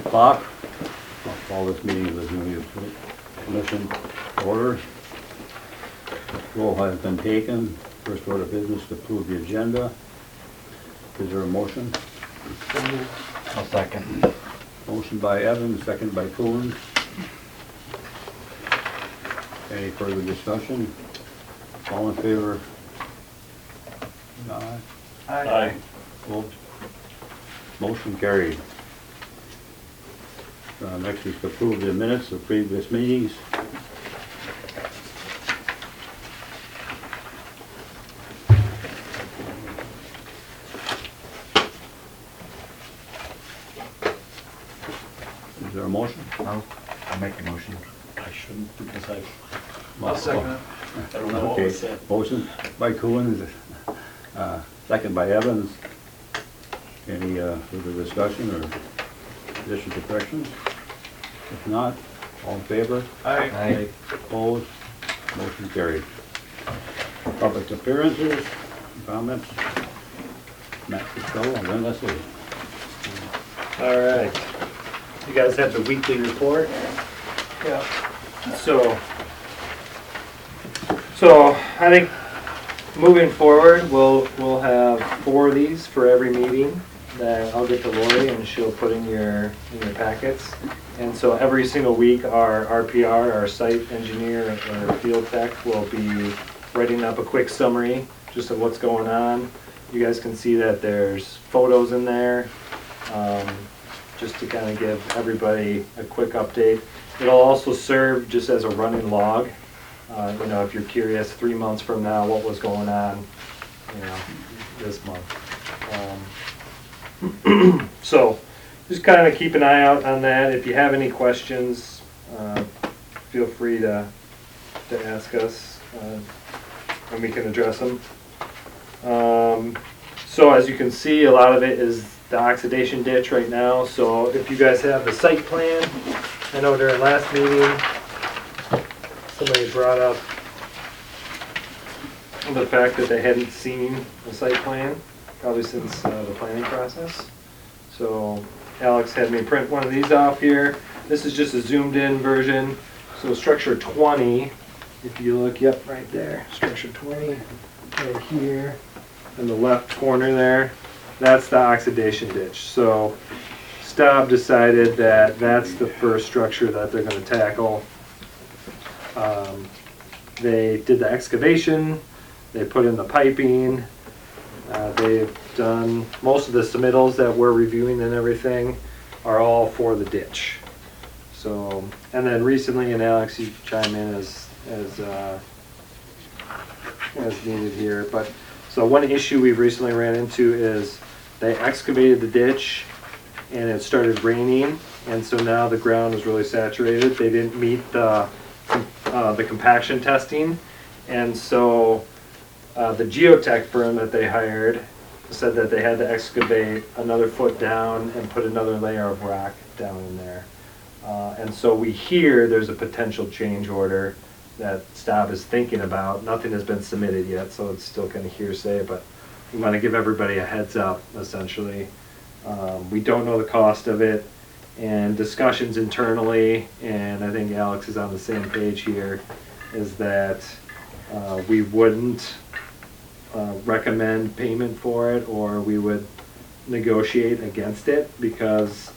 o'clock. I'll call this meeting of the Juneau Utility Commission to order. Roll has been taken. First order of business to approve the agenda. Is there a motion? I'll second. Motion by Evans, second by Coons. Any further discussion? All in favor? Aye. Aye. Opposed? Motion carried. Next is to approve the minutes of previous meetings. Is there a motion? I'll make the motion. I shouldn't because I'll second it. I don't know what was said. Motion by Coons, second by Evans. Any further discussion or additions or corrections? If not, all in favor? Aye. Opposed? Motion carried. Public appearances, comments? Matt Costello and Lynn Leslie. All right. You guys have the weekly report? Yeah. So I think moving forward, we'll have 4 of these for every meeting that I'll get to Lori and she'll put in your packets. And so every single week, our RPR, our site engineer or field tech, will be writing up a quick summary just of what's going on. You guys can see that there's photos in there, just to kind of give everybody a quick update. It'll also serve just as a running log. You know, if you're curious 3 months from now what was going on, you know, this month. So just kind of keep an eye out on that. If you have any questions, feel free to ask us and we can address them. So as you can see, a lot of it is the oxidation ditch right now. So if you guys have the site plan, I know during last meeting, somebody brought up the fact that they hadn't seen the site plan, probably since the planning process. So Alex had me print one of these off here. This is just a zoomed in version. So structure 20, if you look, yep, right there, structure 20, right here, in the left corner there, that's the oxidation ditch. So Staub decided that that's the first structure that they're going to tackle. They did the excavation, they put in the piping, they've done most of the submittals that we're reviewing and everything are all for the ditch. So, and then recently, and Alex, you chime in as needed here, but so one issue we've recently ran into is they excavated the ditch and it started raining, and so now the ground is really saturated. They didn't meet the compaction testing, and so the geotech firm that they hired said that they had to excavate another foot down and put another layer of rock down in there. And so we hear there's a potential change order that Staub is thinking about. Nothing has been submitted yet, so it's still kind of hearsay, but we want to give everybody a heads up, essentially. We don't know the cost of it, and discussions internally, and I think Alex is on the same page here, is that we wouldn't recommend payment for it, or we would negotiate against it, because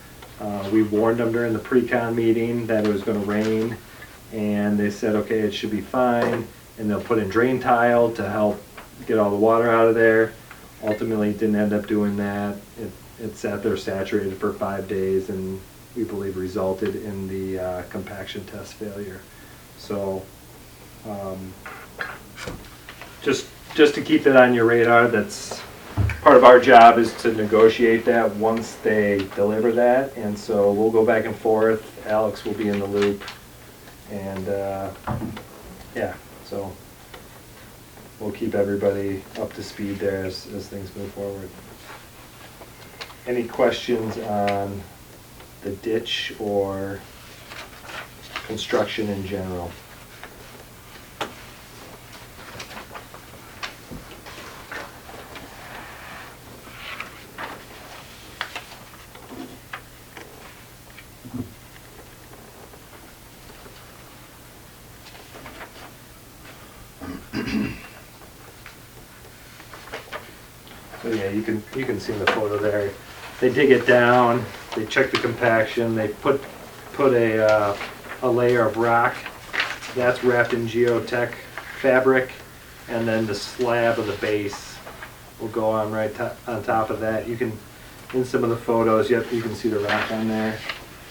we warned them during the pre-con meeting that it was going to rain, and they said, okay, it should be fine, and they'll put in drain tile to help get all the water out of there. Ultimately, didn't end up doing that. It sat there saturated for 5 days, and we believe resulted in the compaction test failure. So just to keep that on your radar, that's part of our job, is to negotiate that once they deliver that. And so we'll go back and forth. Alex will be in the loop, and yeah, so we'll keep everybody up to speed there as things move forward. Any questions on the ditch or construction in general? you can see in the photo there. They dig it down, they check the compaction, they put a layer of rock that's wrapped in geotech fabric, and then the slab of the base will go on on top of that. You can, in some of the photos, you can see the rock on there.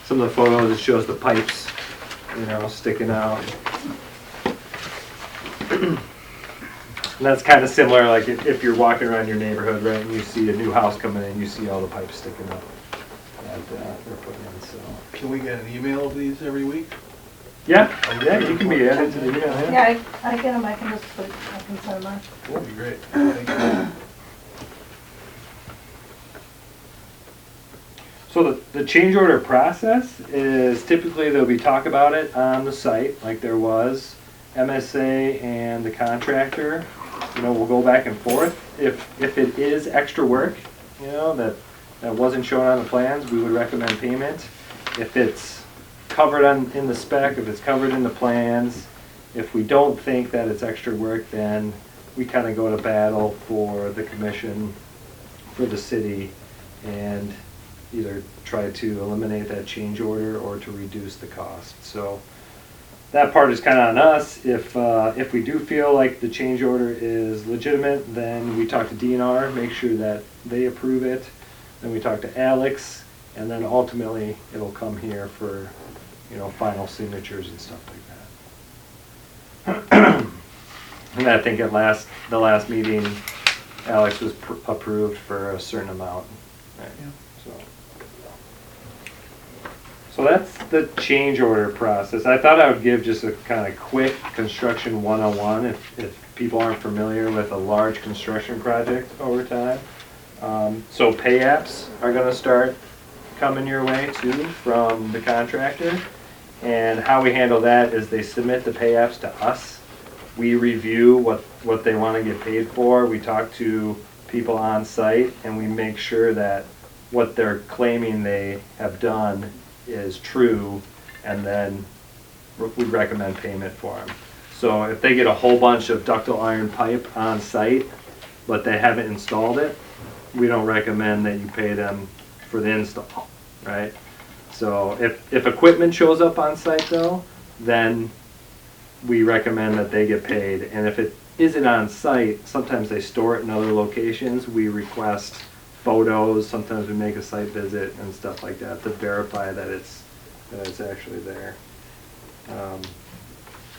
Some of the photos, it shows the pipes, sticking out. And that's kind of similar, like if you're walking around your neighborhood, right, and you see a new house coming in, you see all the pipes sticking up that they're putting in, so. Can we get an email of these every week? Yeah, you can be added to the email, yeah. Yeah, I get them, I can send them on. That'd be great. Thank you. So the change order process is typically there'll be talk about it on the site, like there was. MSA and the contractor, we'll go back and forth. If it is extra work, that wasn't shown on the plans, we would recommend payment. If it's covered in the spec, if it's covered in the plans, if we don't think that it's extra work, then we kind of go to battle for the commission, for the city, and either try to eliminate that change order or to reduce the cost. So that part is kind of on us. If we do feel like the change order is legitimate, then we talk to DNR, make sure that they approve it. Then we talk to Alex, and then ultimately it'll come here for, final signatures and stuff like that. And I think at the last meeting, Alex was approved for a certain amount. Right? Yeah. So that's the change order process. I thought I would give just a kind of quick construction 101 if people aren't familiar with a large construction project over time. So pay apps are going to start coming your way too from the contractor. And how we handle that is they submit the pay apps to us. We review what they want to get paid for. We talk to people on site and we make sure that what they're claiming they have done is true, and then we recommend payment for them. So if they get a whole bunch of ductile iron pipe on site, but they haven't installed it, we don't recommend that you pay them for the install, right? So if equipment shows up on site though, then we recommend that they get paid. And if it isn't on site, sometimes they store it in other locations. We request photos, sometimes we make a site visit and stuff like that to verify that it's actually there.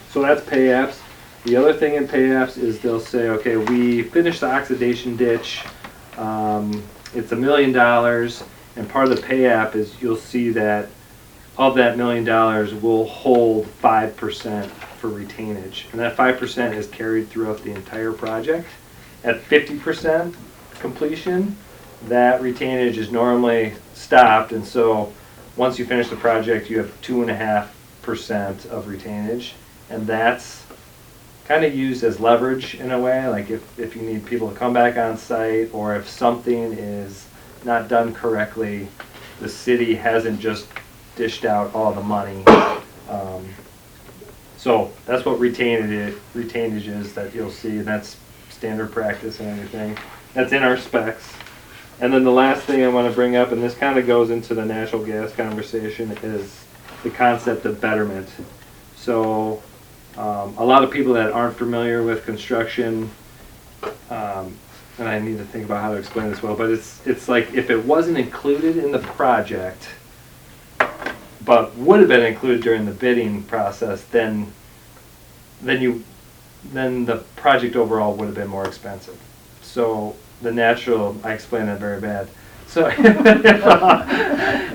So that's pay apps. The other thing in pay apps is they'll say, okay, we finished the oxidation ditch. It's $1 million, and part of the pay app is you'll see that of that $1 million, we'll hold 5% for retainage, and that 5% is carried throughout the entire project. At 50% completion, that retainage is normally stopped, and so once you finish the project, you have 2.5% of retainage, and that's kind of used as leverage in a way, like if you need people to come back on site, or if something is not done correctly, the city hasn't just dished out all the money. So that's what retainage is that you'll see, and that's standard practice and everything. That's in our specs. And then the last thing I want to bring up, and this kind of goes into the natural gas conversation, is the concept of betterment. So a lot of people that aren't familiar with construction, and I need to think about how to explain this well, but it's like if it wasn't included in the project, but would have been included during the bidding process, then the project overall would have been more expensive. So I explained that very bad. So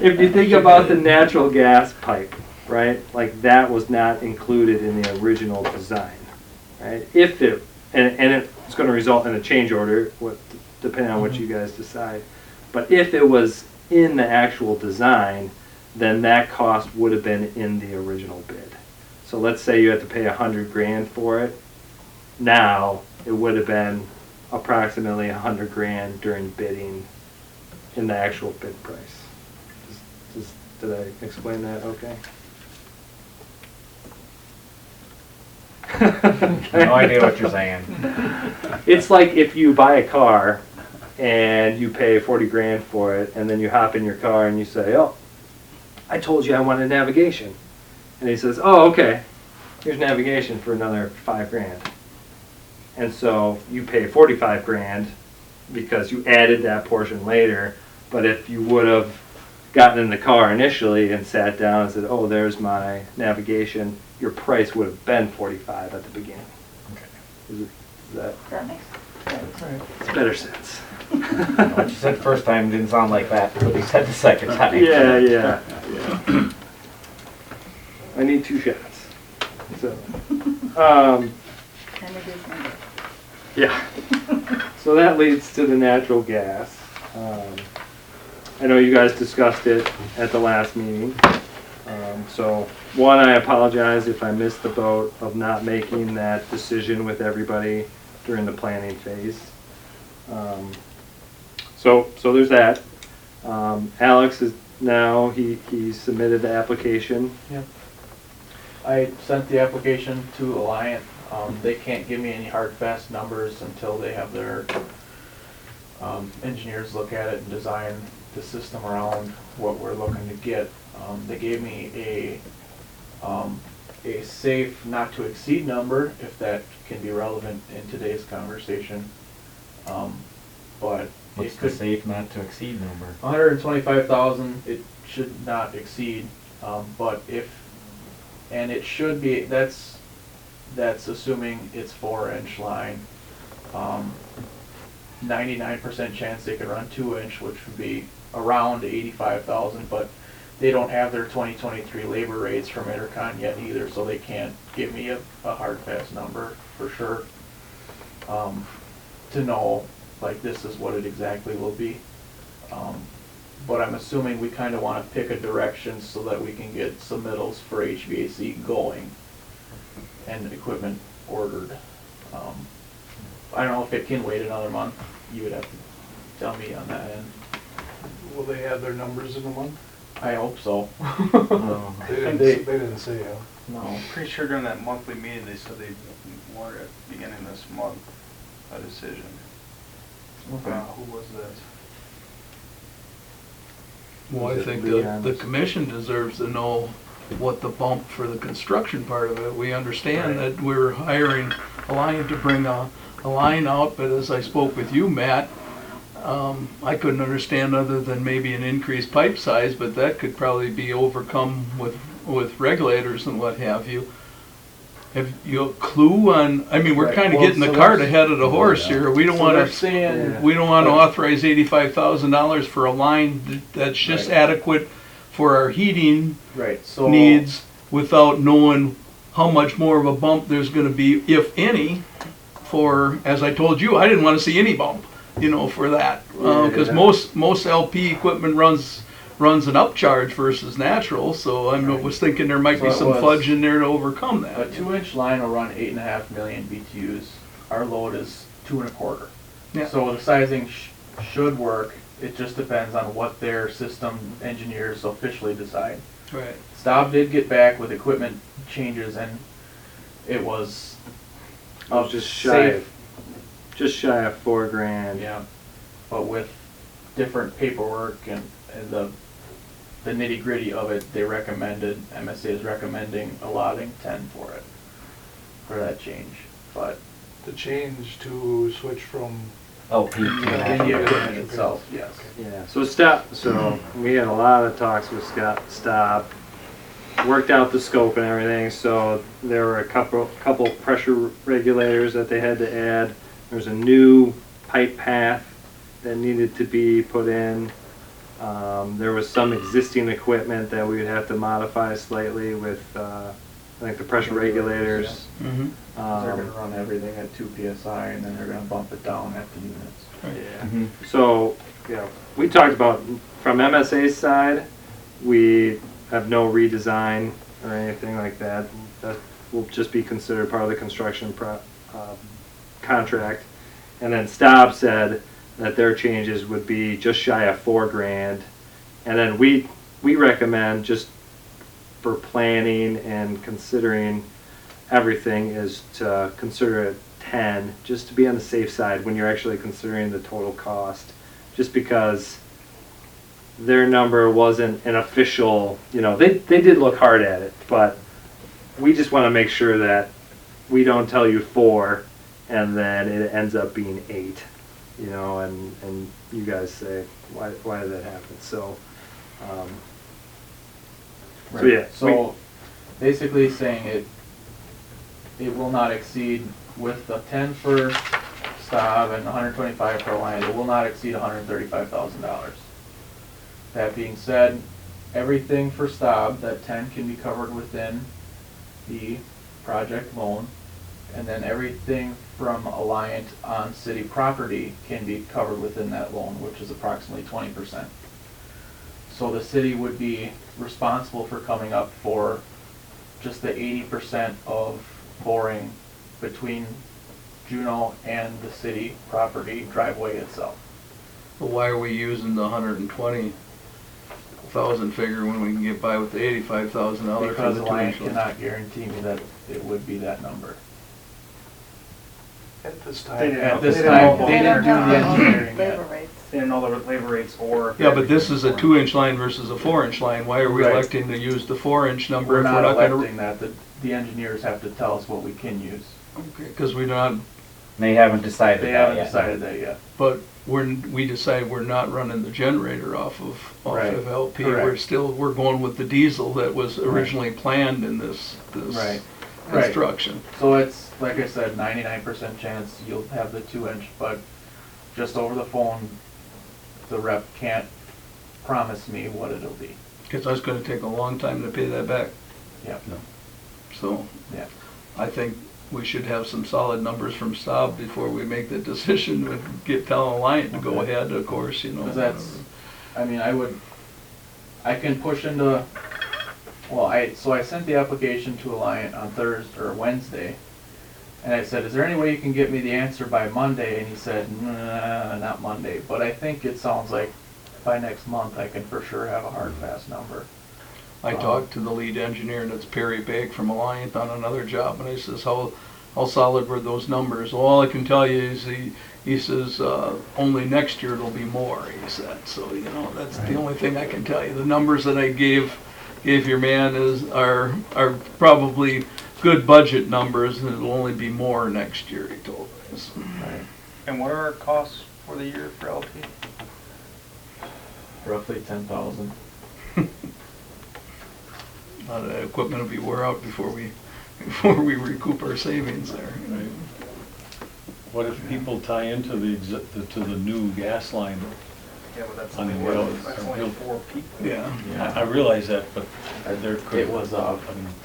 if you think about the natural gas pipe, right, like that was not included in the original design, right? If it, and it's going to result in a change order, depending on what you guys decide. But if it was in the actual design, then that cost would have been in the original bid. So let's say you had to pay $100,000 for it. Now it would have been approximately $100,000 during bidding in the actual bid price. Did I explain that okay? No idea what you're saying. It's like if you buy a car and you pay 40 grand for it, and then you hop in your car and you say, oh, I told you I wanted navigation. And he says, oh, okay, here's navigation for another 5 grand. And so you pay 45 grand because you added that portion later. But if you would have gotten in the car initially and sat down and said, oh, there's my navigation, your price would have been 45 at the beginning. Okay. Is that That makes sense. it's better sense. What you said first time didn't sound like that, but you said the second time. Yeah. I need 2 shots. So, And it is number. yeah. So that leads to the natural gas. I know you guys discussed it at the last meeting. So one, I apologize if I missed the boat of not making that decision with everybody during the planning phase. So there's that. Alex is now, he submitted the application. Yep. I sent the application to Alliant. They can't give me any hard, fast numbers until they have their engineers look at it and design the system around what we're looking to get. They gave me a safe, not to exceed number, if that can be relevant in today's conversation. But What's it the could, safe not to exceed number? 125,000, it should not exceed, but if, and it should be, that's assuming it's 4-inch line. 99% chance they could run 2-inch, which would be around 85,000, but they don't have their 2023 labor rates from Intercon yet either, so they can't give me a hard, fast number for sure, to know, like, this is what it exactly will be. But I'm assuming we kind of want to pick a direction so that we can get submittals for HVAC going and equipment ordered. I don't know if it can wait another month. You would have to tell me on that end. Will they have their numbers in a month? I hope so. No. They didn't say, No. Pretty sure during that monthly meeting, they said they wanted at the beginning of this month a decision. Okay. Who was that? Well, I Was it think Leon's? the commission deserves to know what the bump for the construction part of it. We understand that we're hiring Alliant to bring a line out, but as I spoke with you, Matt, I couldn't understand other than maybe an increased pipe size, but that could probably be overcome with regulators and what have you. Have you a clue on, I mean, we're Right, kind of well, getting the so cart that's- ahead of the horse here. We don't So want they're to, saying, we don't want to authorize $85,000 for a line that's just Right. adequate for our heating right, so. needs without knowing how much more of a bump there's gonna be, if any, for, as I told you, I didn't wanna see any bump, for that. Cause Yeah. most LP equipment runs an upcharge versus natural, so I was thinking there might be So it some was- fudge in there to overcome A that. 2-inch line will run 8.5 million BTUs. Our load is 2.25. Yeah. So the sizing should work. It just depends on what their system engineers officially decide. Right. Staub did get back with equipment changes, and it was I was just shy safe. of 4 grand. Yeah, but with different paperwork and the nitty gritty of it, MSA is recommending allotting 10 for it, for that change. But the change to switch from, LP to in the natural. equipment itself, yes. Yeah, so we had a lot of talks with Scott Staub, worked out the scope and everything, so there were a couple pressure regulators that they had to add. There's a new pipe path that needed to be put in. There was some existing equipment that we would have to modify slightly with, I think the pressure regulators. Mhm. They're gonna run everything at 2 PSI, and then they're gonna bump it down at the units. Yeah. Mhm. So, we talked about, from MSA's side, we have no redesign or anything like that. That will just be considered part of the construction contract. And then Staub said that their changes would be just shy of 4 grand. And then we recommend, just for planning and considering everything, is to consider a 10, just to be on the safe side when you're actually considering the total cost, just because their number wasn't an official, they did look hard at it, but we just want to make sure that we don't tell you 4 and then it ends up being 8, and you guys say, why did that happen? So, Right. yeah. So basically saying it will not exceed, with the 10 for Staub and 125 for Alliant, it will not exceed $135,000. That being said, everything for Staub, that 10 can be covered within the project loan, and then everything from Alliant on city property can be covered within that loan, which is approximately 20%. So the city would be responsible for coming up for just the 80% of boring between Juneau and the city property driveway itself. But why are we using the 120,000 figure when we can get by with the $85,000 for Because the Alliant 2 inch? cannot guarantee me that it would be that number. At this time. They didn't At know- this they didn't time, know- they didn't do the engineering Labor yet. rates. They didn't know the labor rates or. Yeah, but this is a 2 inch line versus a 4 inch line. Why are we Right. electing to use the 4 inch number We're if we're not not gonna? electing that, the engineers have to tell us what we can use. Okay, because we're not, They haven't decided They that haven't yet. decided that yet. but we decide we're not running the generator off of Right. LP. Correct. We're going with the diesel that was originally planned in this Right. construction. So it's, like I said, 99% chance you'll have the 2 inch, but just over the phone, the rep can't promise me what it'll be. Because that's gonna take a long time to pay that back. Yep. So Yeah. I think we should have some solid numbers from Staub before we make the decision and tell Alliant to go Okay. ahead, of course, Because that's, I mean, I can push into, so I sent the application to Alliant on Thursday or Wednesday. And I said, is there any way you can get me the answer by Monday? And he said, nah, not Monday. But I think it sounds like by next month I can for sure have a hard, fast number. I talked to the lead engineer, and it's Perry Bake from Alliant on another job, and I says, how solid were those numbers? Well, all I can tell you is he says, only next year it'll be more, he said. So, that's the only thing I can tell you. The numbers that I gave your man are probably good budget numbers, and it'll only be more next year, he told us. And what are our costs for the year for LP? Roughly 10,000. A lot of that equipment will be wore out before we recoup our savings there. Right. What if people tie into the to the new gas line? Yeah, but that's On only, the road. that's only 4 people. Yeah. I realize that, but there could. It was,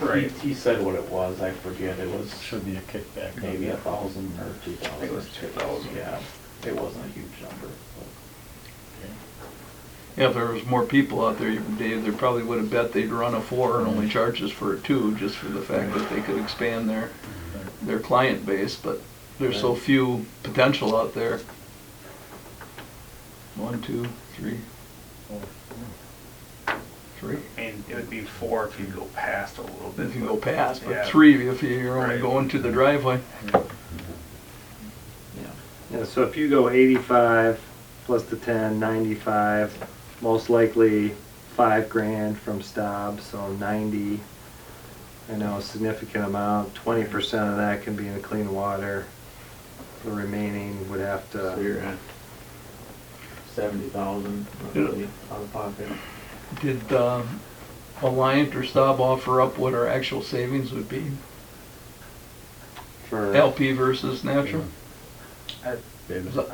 Right. he said what it was, I forget, it was Should be a kickback. maybe 1,000 or I think it was 2,000. 2,000. Yeah, it wasn't a huge number. Yeah, if there was more people out there, Dave, they probably would have bet they'd run a 4 and only charge us for a 2, just for the fact that they could expand their client base, but there's so few potential out there. 1, 2, 3, 3. I mean, it would be 4 if you go past a little bit. If you go past, but Yeah. 3 if you're only Right. going to the driveway. Yeah, so if you go 85 plus the 10, 95, most likely $5,000 from Staub, so 90. I know a significant amount, 20% of that can be in clean water. The remaining would have So to, you're at 70,000 roughly out of pocket. Did Alliant or Staub offer up what our actual savings would be? for, LP versus natural? I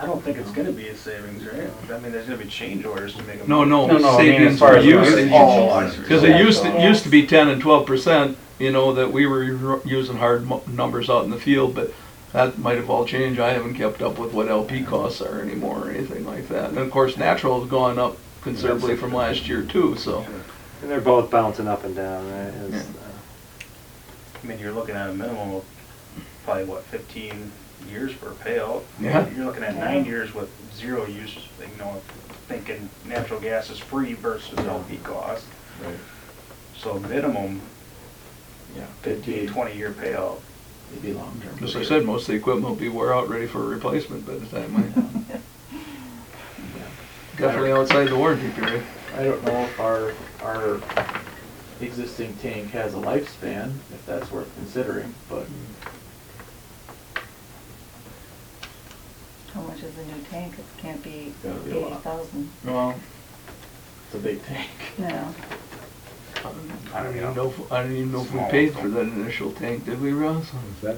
don't think it's gonna be a savings, right? I mean, there's gonna be change orders to make them. No, I mean, savings as far for as usage. all- Because it used to be 10 and 12%, that we were using hard numbers out in the field, but that might have all changed. I haven't kept up with what LP costs are anymore or anything like that. And of course, natural has gone up considerably from last year too, so. and they're both bouncing up and down, right? Yeah. I mean, you're looking at a minimum of probably, 15 years for a payout? Yeah. You're looking at 9 years with 0 use, thinking natural gas is free versus LP cost. Right. So minimum, Yeah, 15, 20-year payout. maybe long-term. As I said, most of the equipment will be wore out, ready for replacement by the time definitely outside the warranty period. I don't know if our existing tank has a lifespan, if that's worth considering, but How much is a new tank? It can't be Gotta be a lot. 80,000. Well, it's a big tank. No. I don't even know if we paid for that initial tank, did we, Russ? What's that?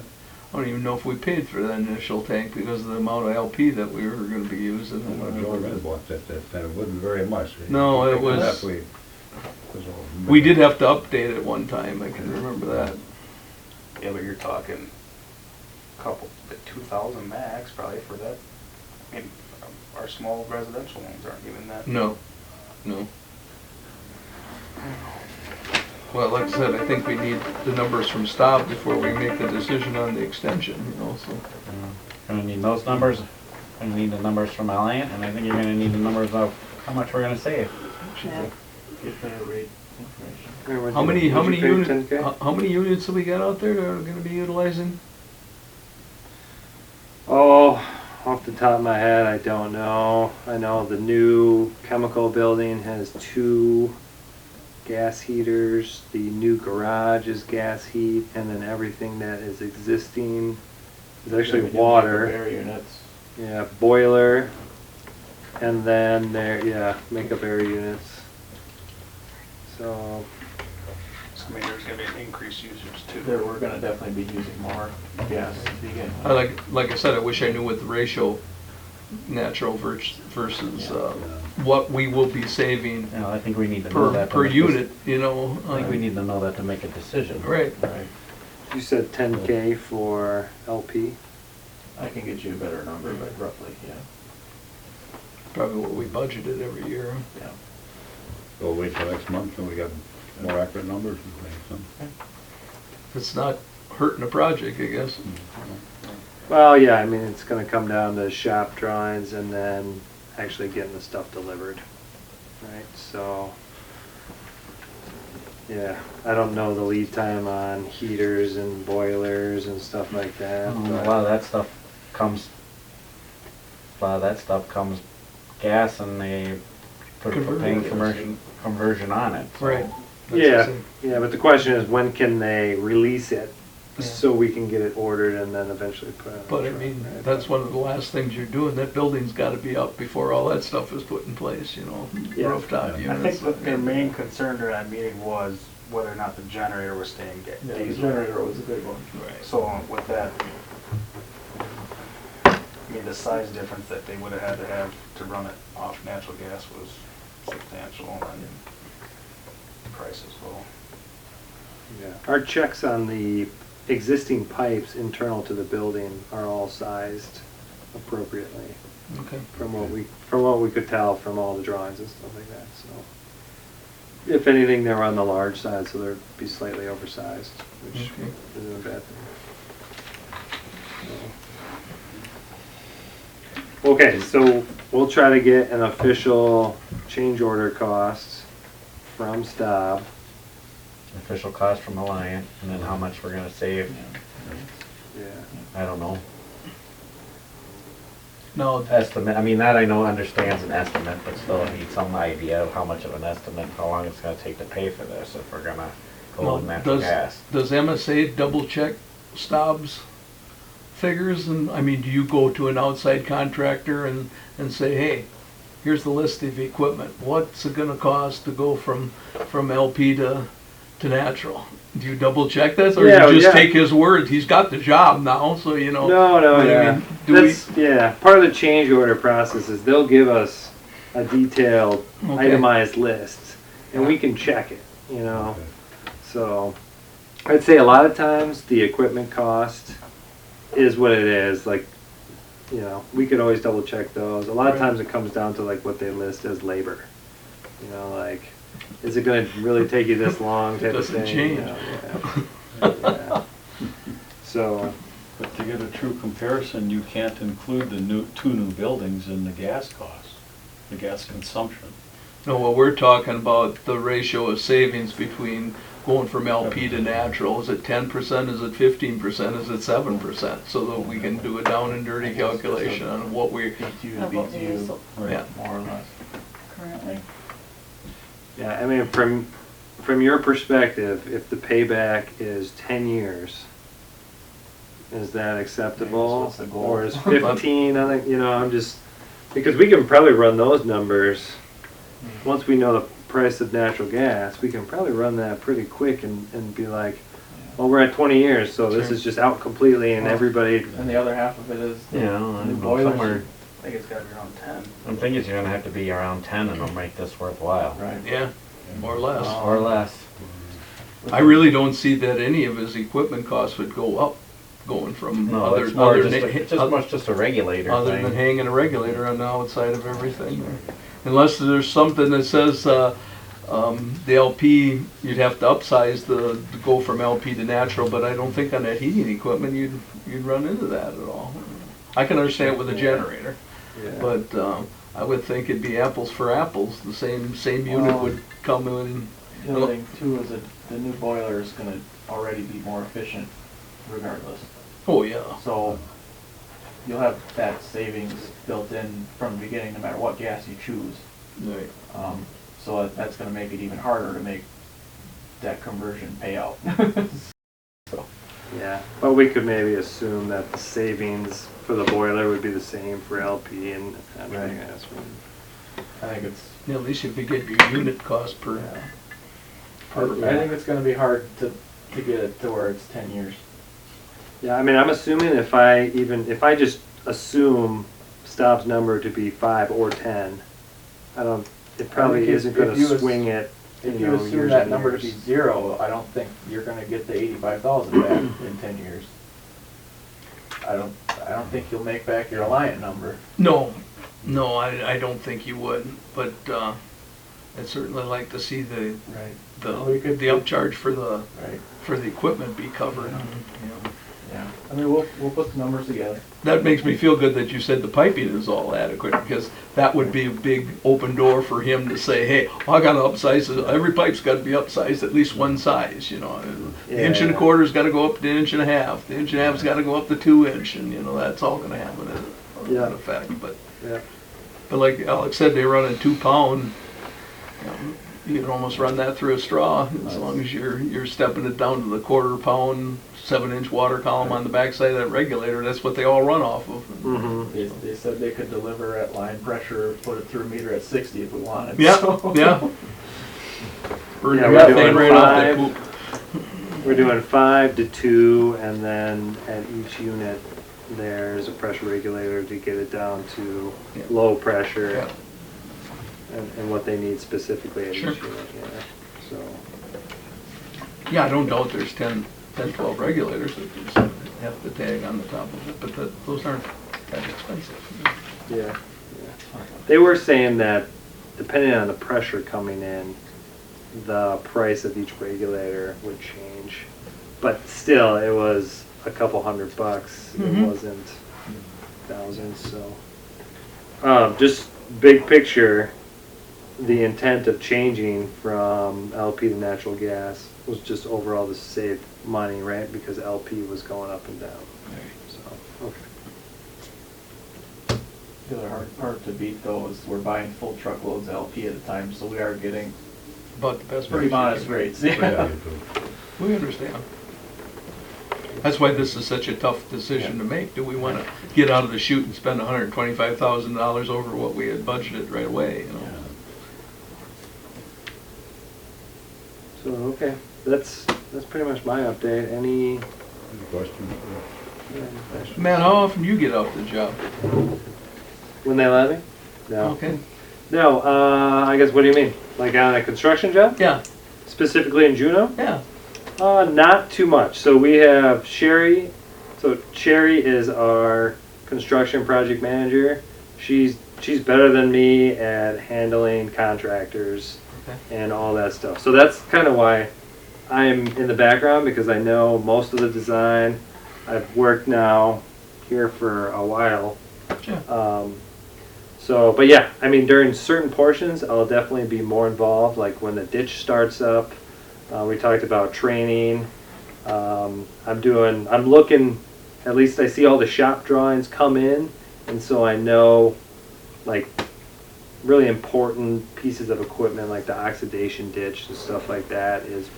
I don't even know if we paid for that initial tank because of the amount of LP that we were gonna be using. Joe Red bought that, and it wasn't very much. No, it Picked was- up, all- We did have to update it one time, I can remember that. Yeah, but you're talking couple, 2,000 max probably for that. I mean, our small residential ones aren't even that. No, no. Well, like I said, I think we need the numbers from Staub before we make the decision on the extension, you know, so. Gonna need those numbers, gonna need the numbers from Alliant, and I think you're gonna need the numbers of how much we're gonna save. Yeah. Get better rate information. How many Would you pay units, 10K? how many units have we got out there that are gonna be utilizing? Oh, off the top of my head, I don't know. I know the new chemical building has 2 gas heaters. The new garage is gas heat, and then everything that is existing is actually We did water. make the Air units. Yeah, boiler, and then there, yeah, makeup air units. So, So, I mean, there's gonna be an increased usage too. There, we're gonna definitely be using more gas to begin I with. like I said, I wish I knew what the ratio, natural versus, what we will be saving You know, I think we need to know per, that. to per make this- unit, you know, I think we need to know that to make a decision. Right. Right. you said 10K for LP? I can get you a better number, but roughly, yeah. Probably what we budgeted every year. Yeah. We'll wait till next month and we got more accurate numbers and things. It's not hurting the project, I guess. Well, yeah, I mean, it's gonna come down to shop drawings and then actually getting the stuff delivered, right? So, yeah, I don't know the lead time on heaters and boilers and stuff like that. A but- lot of that stuff comes gas and they put a propane conversion on it. so- Right. That's Yeah, the same. yeah, but the question is, when can they release it so we can get it ordered and then eventually put it on the But I truck, mean, right? that's one of the last things you're doing. That building's gotta be up before all that stuff is put in place, you know, Yeah. rooftop I units. think that their main concern during that meeting was whether or not the generator was staying Yeah, the diesel. generator was a big one. So with that, I mean, the size difference that they would have had to run it off natural gas was substantial, and the price is low. Yeah. Our checks on the existing pipes internal to the building are all sized appropriately Okay. from what we could tell from all the drawings and stuff like that, so. If anything, they're on the large side, so they'd be slightly oversized, which Okay. isn't a bad thing. So. Okay, so we'll try to get an official change order cost from Staub. Official cost from Alliant, and then how much we're gonna save, Yeah. I don't know. No, Estimate, I mean, that I know understands an estimate, but still I need some idea of how much of an estimate, how long it's gonna take to pay for this if we're gonna go no, with natural does, gas. does MSA double check Staub's figures? And, I mean, do you go to an outside contractor and say, hey, here's the list of equipment. What's it gonna cost to go from LP to natural? Do you double check this, or Yeah, you just yeah. take his word? He's got the job now, so you know. No, but I yeah. mean, do we- That's, yeah, part of the change order process is they'll give us a detailed Okay. itemized list and we can check it, you know. So I'd say a lot of times the equipment cost is what it is, like, you know, we could always double check those. A lot of Right. times it comes down to like what they list as labor. You know, like, is it gonna really take you this long type of Doesn't thing? change. You know, yeah. Yeah. So, But to get a true comparison, you can't include the 2 new buildings in the gas costs, the gas consumption. No, well, we're talking about the ratio of savings between going from LP to natural? Is it 10%, is it 15%, is it 7%? So that we can do a down and dirty calculation on what we, BTU Of to what we use BTU, yeah. more or less. currently. Yeah, I mean, from your perspective, if the payback is 10 years, is that acceptable? What's the goal? Or is 15, I think, I'm just, because we can probably run those numbers, once we know the price of natural gas, we can probably run that pretty quick and be like, well, we're at 20 years, so this Sure. is just out completely and everybody, And the other half of it is the Yeah, I new don't know, boilers. somewhere, I think it's gotta be around 10. I'm thinking you're gonna have to be around 10 and it'll make this worthwhile. Right. yeah, more or less. Or less. I really don't see that any of his equipment costs would go up, going from No, other, it's more other just, na- just much just a regulator other than thing. hanging a regulator on the outside of everything. Unless there's something that says, the LP, you'd have to upsize to go from LP to natural, but I don't think on that heating equipment you'd run into that at all. I can understand it with a generator, yeah. but, I would think it'd be apples for apples, the same unit Well, would come in. The other thing too is that the new boiler is gonna already be more efficient regardless. Oh, yeah. So you'll have that savings built in from the beginning, no matter what gas you choose. Right. So that's gonna make it even harder to make that conversion pay out. Yeah, but we could maybe assume that the savings for the boiler would be the same for LP and everything Right. else. I think it's, Yeah, at least if you get your unit cost per, I think it's gonna be hard to get it to where it's 10 years. Yeah, I mean, I'm assuming if I just assume Staub's number to be 5 or 10, it probably think isn't if gonna you swing it, If you you know, assume years that and number to be years. 0, I don't think you're gonna get the 85,000 back in 10 years. I don't think you'll make back your Alliant number. no, I don't think you would, but, I'd certainly like to see the, Right. Well, we could- the upcharge for Right. the equipment be covered. You know. Yeah. I mean, we'll put the numbers together. That makes me feel good that you said the piping is all adequate, because that would be a big open door for him to say, hey, I gotta upsize, every pipe's gotta be upsized at least one size, The inch and a Yeah. quarter's gotta go up to inch and a half, the inch and a half's gotta go up to 2 inch, and, that's all gonna happen Yeah. in effect, but. Yeah. But like Alex said, they run a 2-pound, you can almost run that through a straw, as long as you're stepping it down to the 1/4 pound, 7-inch water column on the backside of that regulator. That's what they all run off of. Mm-hmm. They said they could deliver at line pressure, put it through a meter at 60 if we wanted. Yeah, so. yeah. Burn Yeah, the we're methane doing right off that 5. poop. We're doing 5 to 2, and then at each unit, there's a pressure regulator to get it down to Yeah. low pressure. Yeah. And what they need specifically at Sure. each unit, yeah, so. Yeah, I don't doubt there's 10, 12 regulators that just have the tag on the top of it, but those aren't that expensive. Yeah, yeah. They were saying that depending on the pressure coming in, the price of each regulator would change. But still, it was a couple $100. It Mhm. wasn't thousands, so. Just big picture, the intent of changing from LP to natural gas was just overall to save money, right? Because LP was going up and down. So, okay. The other hard to beat though is we're buying full truckloads of LP at a time, so we are getting About the best. pretty price you modest can rates. get. Yeah. We understand. That's why this is such a tough decision to make. Do we want to get out of the chute and spend $125,000 over what we had budgeted right away, So, okay, that's pretty much my update. Any Question? questions? Man, how often do you get off the job? When they let me? No. Okay. No, I guess, what do you mean? Like on a construction job? Yeah, Specifically in Juneau? yeah. Not too much. So we have Sherry. So Sherry is our construction project manager. She's better than me at handling contractors Okay. and all that stuff. So that's kind of why I'm in the background, because I know most of the design. I've worked now here for a while. Sure. So, but yeah, I mean, during certain portions, I'll definitely be more involved, like when the ditch starts up, We talked about training. I'm looking, at least I see all the shop drawings come in, and so I know, like, really important pieces of equipment like the oxidation ditch and stuff like that is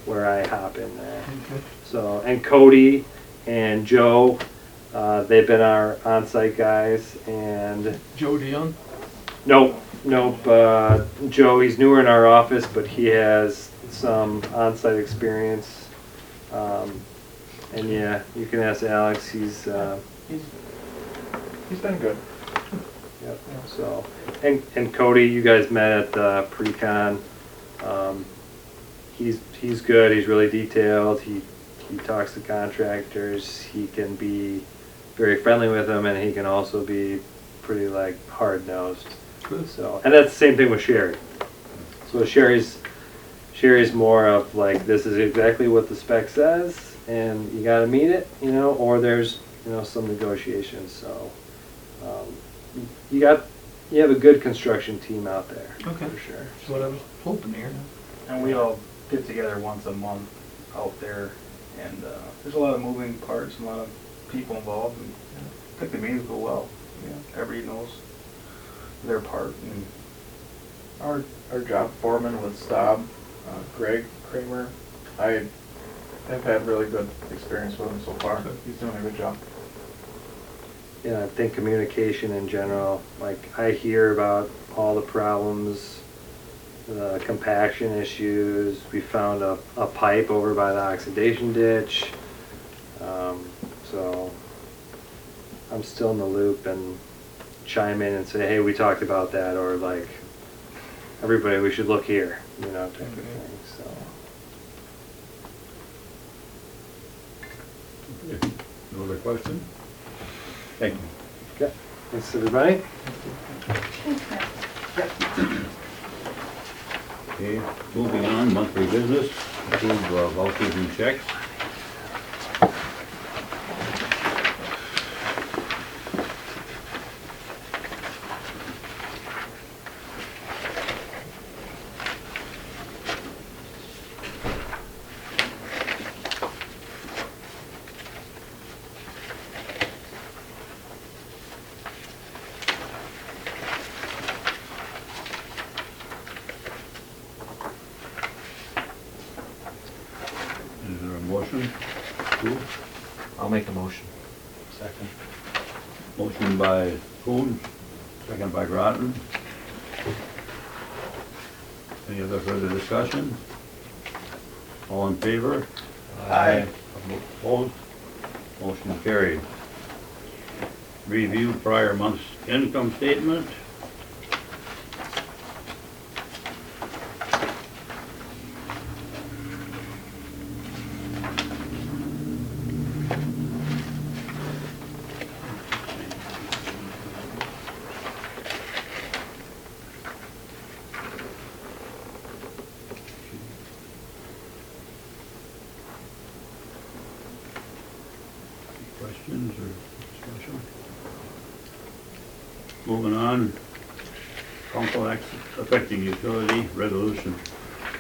where I hop in there. Okay. So, and Cody and Joe, they've been our on-site guys, and Joe DeYoung? nope, Joe, he's newer in our office, but he has some on-site experience. And yeah, you can ask Alex, he's He's been good. yep, so, and Cody, you guys met at the pre-con. He's good, he's really detailed, he talks to contractors, he can be very friendly with them, and he can also be pretty like hard-nosed. Good. So, and that's the same thing with Sherry. So Sherry's more of like, this is exactly what the spec says, and you gotta meet it, you know, or there's, you know, some negotiations, so. You have a good construction team out there, Okay. for sure. That's what I was hoping to hear. And we all get together once a month out there, and there's a lot of moving parts and a lot of people involved, and I think the meetings go well. Yeah, everybody knows their part, and Our job foreman with Staub, Greg Kramer, I have had really good experience with him so far. He's doing a good job. Yeah, I think communication in general, like I hear about all the problems, the compaction issues. We found a pipe over by the oxidation ditch. So I'm still in the loop and chime in and say, hey, we talked about that, or like, everybody, we should look here, you know, type of thing, so. Okay. No other question? Thank you. Okay, thanks everybody. Okay, moving on, monthly business, approve vouchers and checks. Is there a motion? I'll make the motion. Second. Motion by Kuhn, second by Groton. Any other further discussion? All in favor? Aye. Opposed? Motion carried. Review prior month's income statement. Questions or discussion? Moving on, council acts affecting utility resolution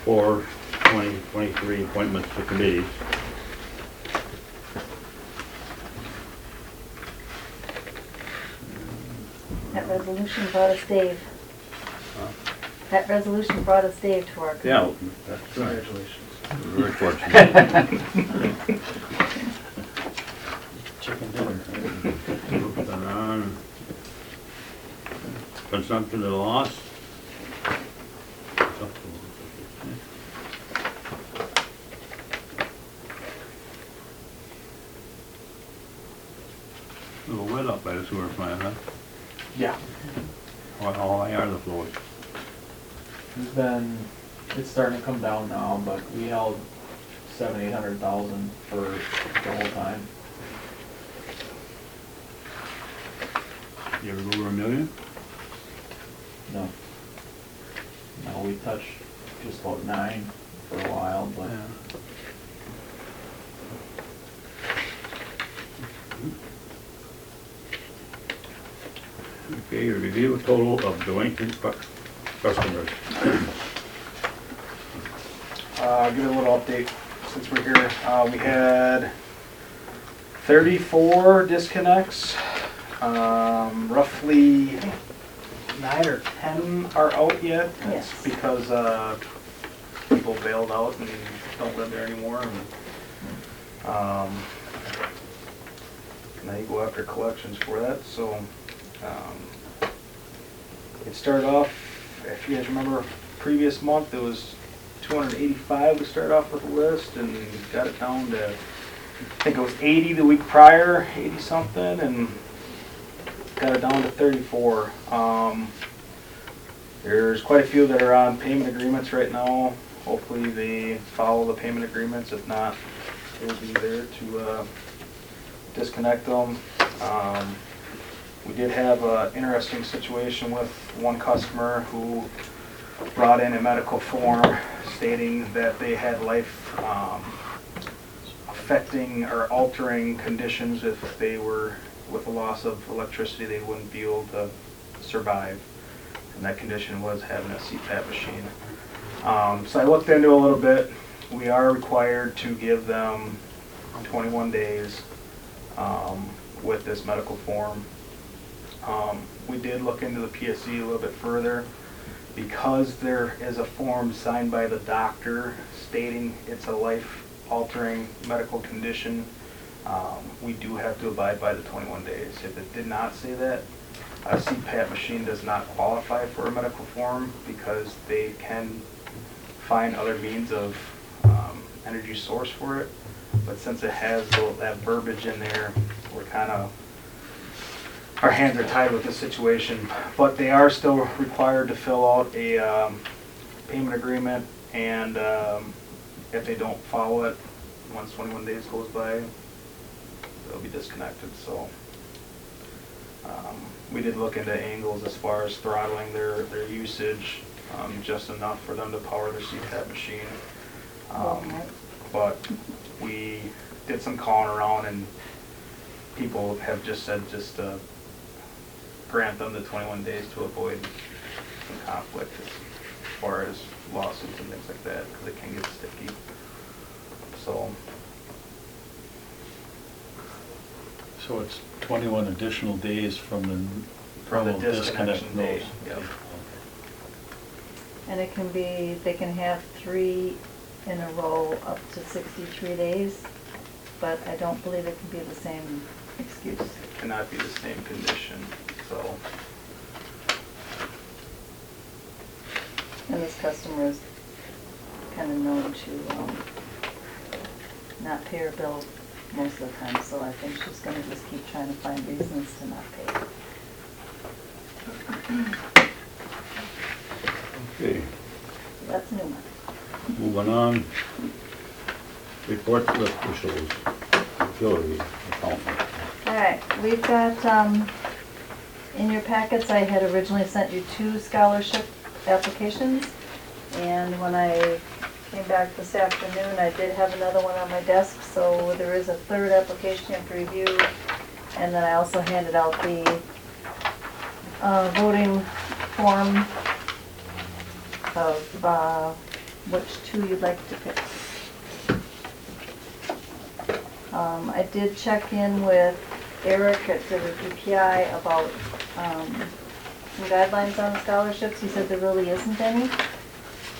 4/2023 appointments to committees. That resolution brought us Dave. That resolution brought us Dave to our committee. Yeah, that's right. Congratulations. We're very fortunate. Chicken dinner. Moving on. Consumption and loss. A little wet up by the sewer plant, huh? Yeah. How high are the floors? It's starting to come down now, but we held 700,000-800,000 for the whole time. You ever go over $1 million? No. No, we touched just about 9 for a while, but Okay, review a total of delinquent customers. I'll give you a little update since we're here. We had 34 disconnects. Roughly 9 or 10 are out yet. That's Yes. because people bailed out and don't live there anymore. Now you go after collections for that. So it started off, if you guys remember, previous month it was 285. We started off with a list and got it down to, I think it was 80 the week prior, 80 something, and got it down to 34. There's quite a few that are on payment agreements right now. Hopefully they follow the payment agreements. If not, we'll be there to disconnect them. We did have an interesting situation with one customer who brought in a medical form stating that they had life affecting or altering conditions. If they were with a loss of electricity, they wouldn't be able to survive. And that condition was having a CPAP machine. So I looked into a little bit. We are required to give them 21 days with this medical form. We did look into the PSC a little bit further. Because there is a form signed by the doctor stating it's a life-altering medical condition, we do have to abide by the 21 days. If it did not say that, a CPAP machine does not qualify for a medical form because they can find other means of energy source for it. But since it has that verbiage in there, we're kind of, our hands are tied with this situation. But they are still required to fill out a payment agreement, and if they don't follow it, once 21 days goes by, they'll be disconnected. So we did look into angles as far as throttling their usage, just enough for them to power their CPAP machine. But we did some calling around, and people have just said just grant them the 21 days to avoid some conflict as far as lawsuits and things like that, because it can get sticky. So it's 21 additional days from the from the normal disconnect disconnection date. notice. Yep. And it can be, they can have 3 in a row up to 63 days, but I don't believe it can be the same excuse. It cannot be the same condition. So And this customer is kind of known to not pay her bill most of the time, so I think she's gonna just keep trying to find reasons to not pay. Okay, So that's a new one. moving on. Report to officials, utility accountant. All right, we've got, in your packets, I had originally sent you 2 scholarship applications, and when I came back this afternoon, I did have another one on my desk, so there is a 3rd application you have to review, and then I also handed out the voting form of which 2 you'd like to pick. I did check in with Eric at WPPI about some guidelines on scholarships. He said there really isn't any.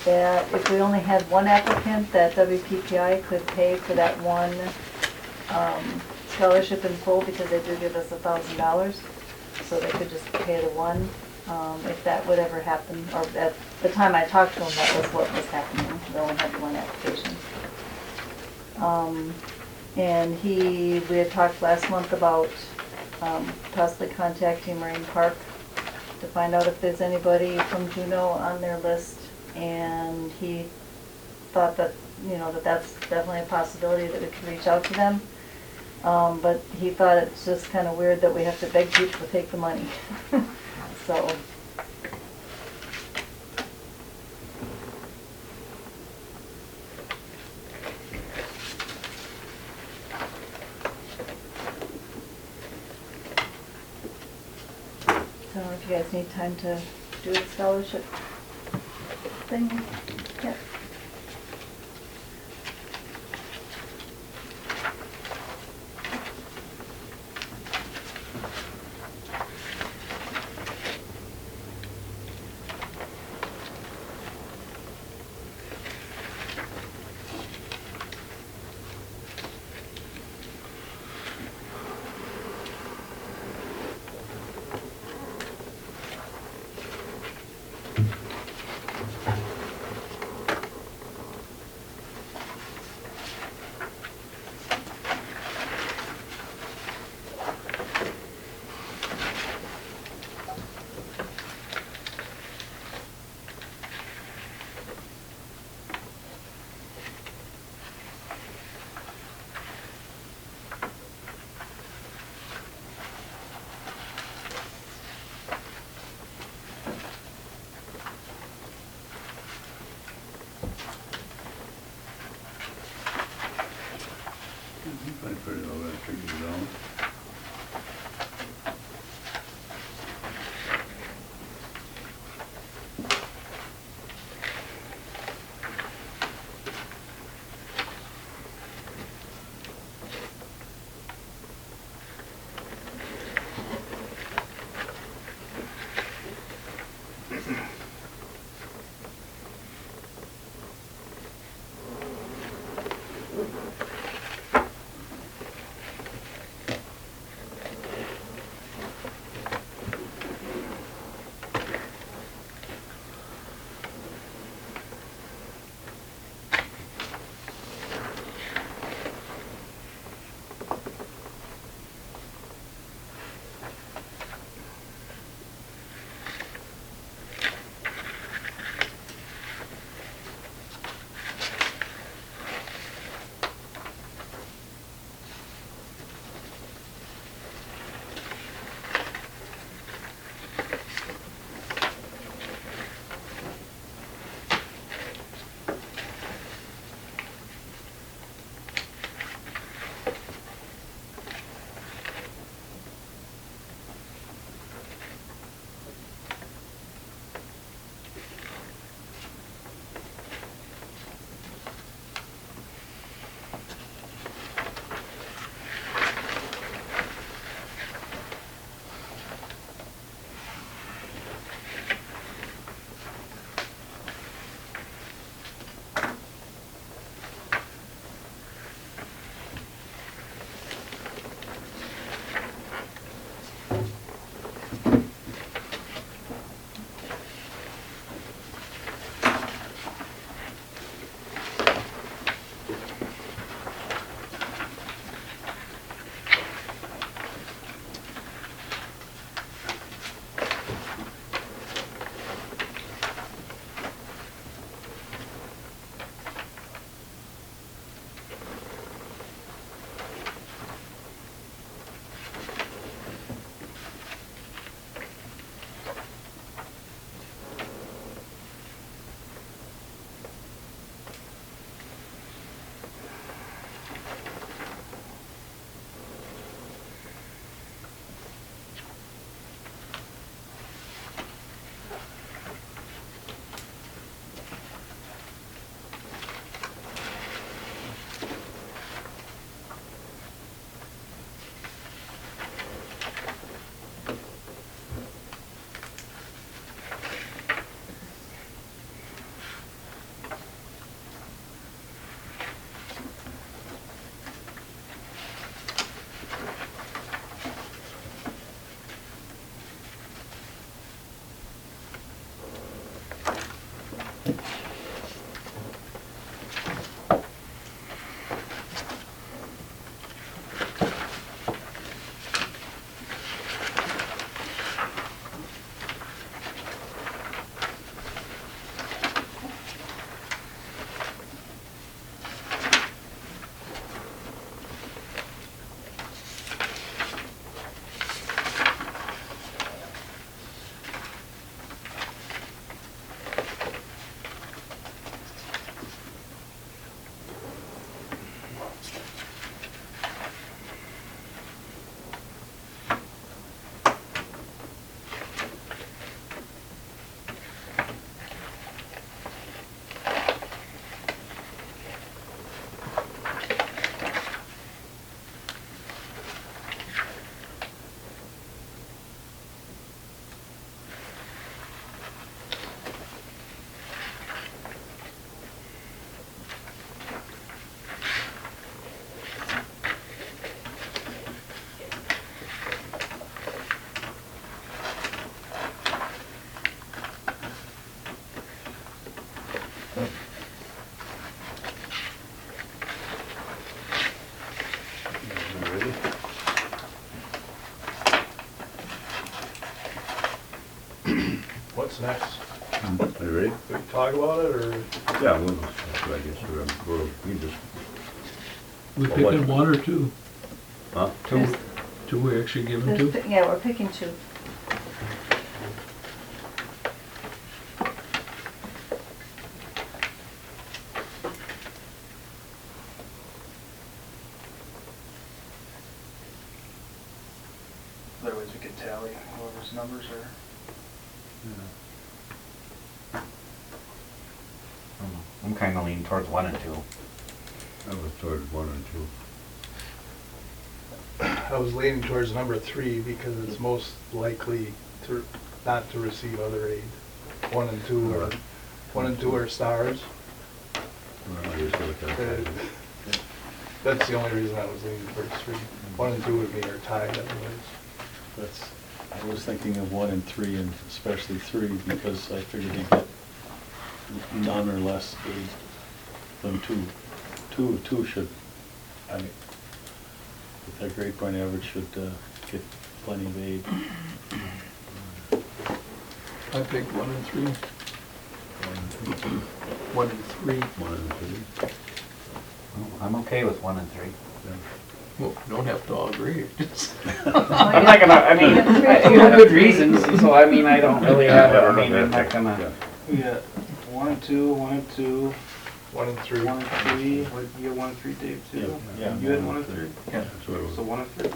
That if we only had 1 applicant, that WPPI could pay for that 1 scholarship in full, because they do give us $1,000. So they could just pay the 1 if that would ever happen. Or at the time I talked to him, that was what was happening. They only had 1 application. And we had talked last month about possibly contacting Marine Park to find out if there's anybody from Juneau on their list. And he thought that, that's definitely a possibility that we could reach out to them. But he thought it's just kind of weird that we have to beg people to take the money. So. I don't know if you guys need time to do a scholarship thing. Yeah. I pretty well got it figured out. What's next? Are you ready? We talk about it, or? Yeah, we'll, I guess we just, We Well, what- picking one or two? huh? Two, two we actually giving two? Yeah, we're picking two. tally, whoever's numbers are. I'm kinda leaning towards 1 and 2. I was towards 1 and 2. I was leaning towards number 3 because it's most likely to, not to receive other aid. 1 and 2 are stars. Well, I just looked at that. That's the only reason I was leaning towards 3. 1 and 2 would be are tied otherwise. I was thinking of 1 and 3, and especially 3, because I figured he'd get none or less aid than 2. 2 should, I mean, with that grade point average, should get plenty of aid. I picked 1 and 3. 1 and 3. 1 and 3. I'm okay with 1 and 3. Well, we don't have to all agree. I'm not gonna, I mean, you have good reasons, so I mean, I don't really have it, I mean, I'm not gonna. We got 1 and 2, 1 and 2, 1 and 3. 1 and 3. What, you had 1 and 3, Dave, too? Yeah. You had 1 and 3? Yeah. That's what it was. So 1 and 3.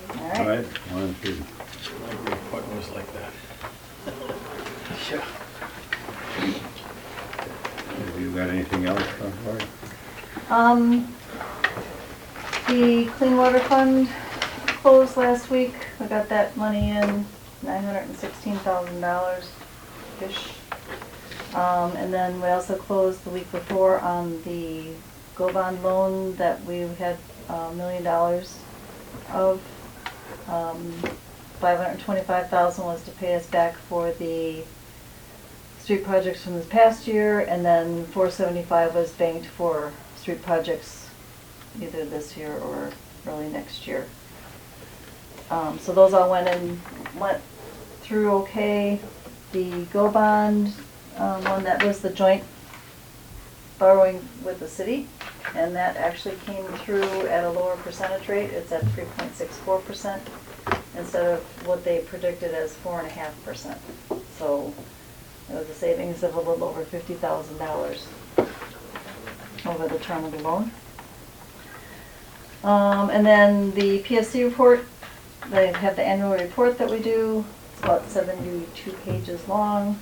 All All right. right, 1 and 3. My grade point was like that. Have you got anything else, Lori? The Clean Water Fund closed last week. We got that money in, $916,000-ish. And then we also closed the week before on the Go Bond loan that we had $1 million of. 525,000 was to pay us back for the street projects from this past year, and then 475 was banked for street projects either this year or early next year. So those all went through okay. The Go Bond one, that was the joint borrowing with the city, and that actually came through at a lower percentage rate. It's at 3.64% instead of what they predicted as 4.5%. So it was a savings of a little over $50,000 over the term of the loan. And then the PSC report, they have the annual report that we do. It's about 72 pages long.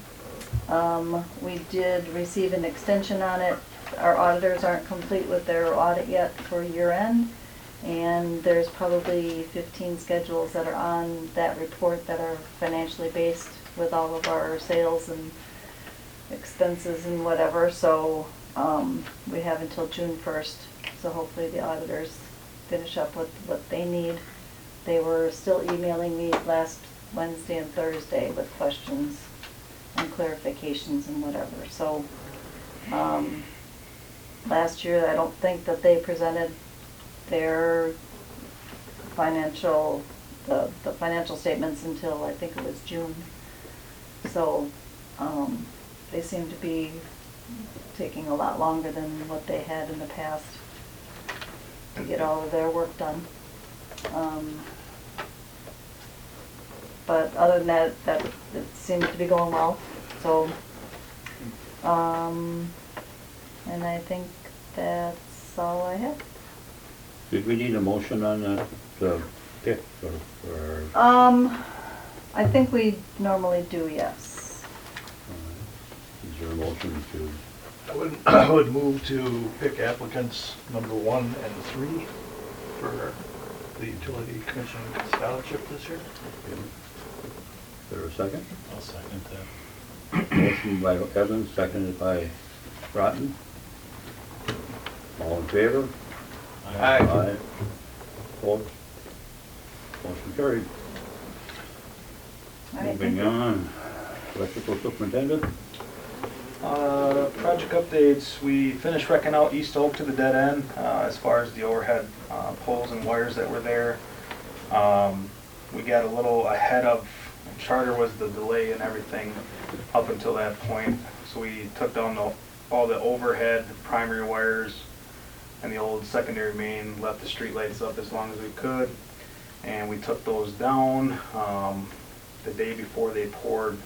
We did receive an extension on it. Our auditors aren't complete with their audit yet for year end, and there's probably 15 schedules that are on that report that are financially based with all of our sales and expenses and whatever. So we have until June 1st, so hopefully the auditors finish up with what they need. They were still emailing me last Wednesday and Thursday with questions and clarifications and whatever. So last year, I don't think that they presented their financial, the financial statements until I think it was June. So they seem to be taking a lot longer than what they had in the past to get all of their work done. But other than that, it seems to be going well. So, and I think that's all I have. Did we need a motion on that pick or? I think we normally do, yes. Is there a motion to? I would move to pick applicants number 1 and 3 for the Utility Commission Scholarship this year. Is there a second? I'll second that. Motion by Evans, seconded by Broughton. All in favor? Aye. Opposed? Motion carried. All right, Moving on, electrical superintendent. Project updates, we finished wrecking out East Oak to the dead end, as far as the overhead poles and wires that were there. We got a little ahead of, Charter was the delay and everything up until that point. So we took down all the overhead primary wires and the old secondary main, left the street lights up as long as we could. And we took those down the day before they poured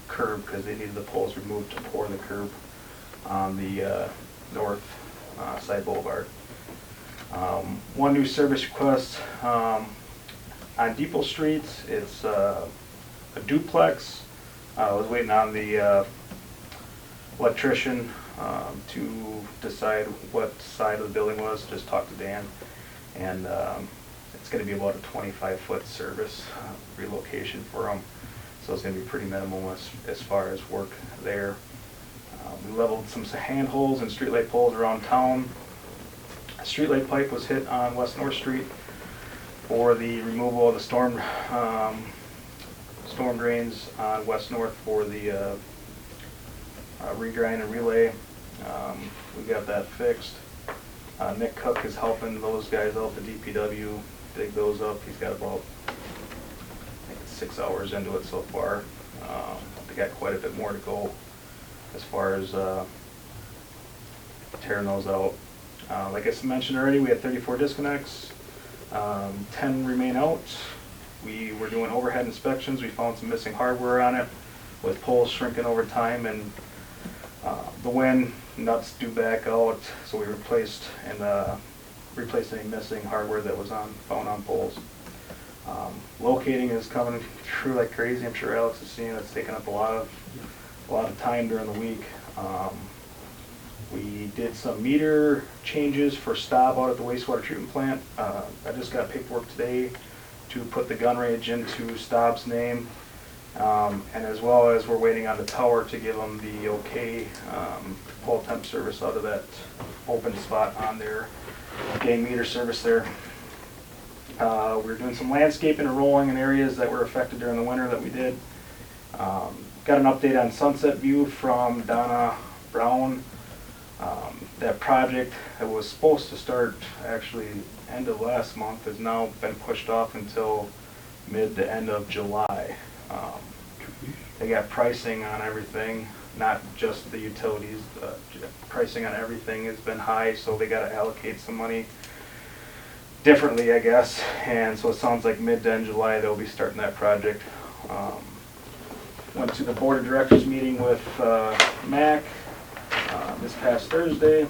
curb, because they needed the poles removed to pour the curb on the north side boulevard. One new service request, on Depot Street, it's a duplex. I was waiting on the electrician to decide what side of the building was. Just talked to Dan, and it's going to be about a 25-foot service relocation for them. So it's going to be pretty minimal as far as work there. We leveled some handholds and streetlight poles around town. A streetlight pipe was hit on West North Street for the removal of the storm drains on West North for the regrind and relay. We got that fixed. Nick Cook is helping those guys out, the DPW, dig those up. He's got about, I think it's 6 hours into it so far. They got quite a bit more to go as far as tearing those out. Like I mentioned already, we had 34 disconnects, 10 remain out. We were doing overhead inspections. We found some missing hardware on it with poles shrinking over time, and the wind nuts do back out, so we replaced any missing hardware that was found on poles. Locating is coming through like crazy. I'm sure Alex has seen it. It's taken up a lot of time during the week. We did some meter changes for Staub out at the wastewater treatment plant. I just got paperwork today to put the gun range into Staub's name, and as well as we're waiting on the tower to give them the okay pull temp service out of that open spot on their getting meter service there. We're doing some landscaping and rolling in areas that were affected during the winter that we did. Got an update on Sunset View from Donna Brown. That project that was supposed to start actually end of last month has now been pushed off until mid to end of July. They got pricing on everything, not just the utilities. Pricing on everything has been high, so they got to allocate some money differently, I guess. And so it sounds like mid to end July they'll be starting that project. Went to the board of directors meeting with Mac this past Thursday,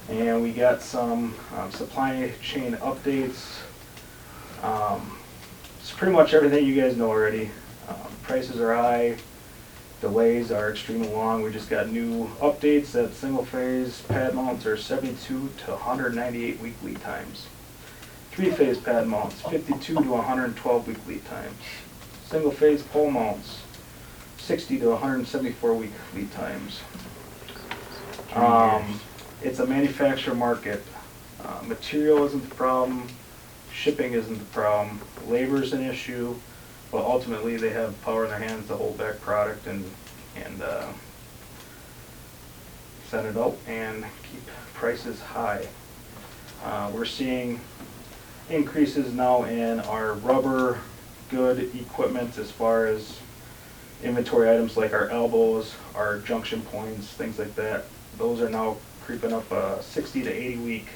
and we got some supply chain updates. It's pretty much everything you guys know already. Prices are high, delays are extremely long. We just got new updates that single phase pad mounts are 72 to 198 week lead times. 3-phase pad mounts 52 to 112 week lead times. Single phase pole mounts 60 to 174 week lead times. It's a manufacturer market. Material isn't the problem, shipping isn't the problem, labor is an issue, but ultimately they have power in their hands to hold back product and send it out and keep prices high. We're seeing increases now in our rubber good equipment as far as inventory items like our elbows, our junction points, things like that. Those are now creeping up 60 to 80 week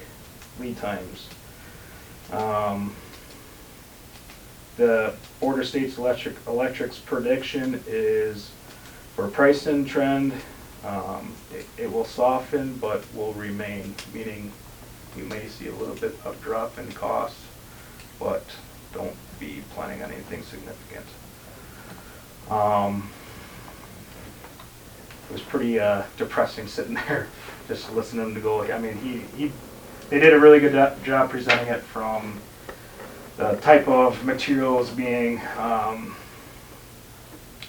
lead times. The Border States Electric's prediction is for a pricing trend, it will soften but will remain, meaning we may see a little bit of drop in cost, but don't be planning on anything significant. It was pretty depressing sitting there just listening to him to go. I mean, they did a really good job presenting it, from the type of materials being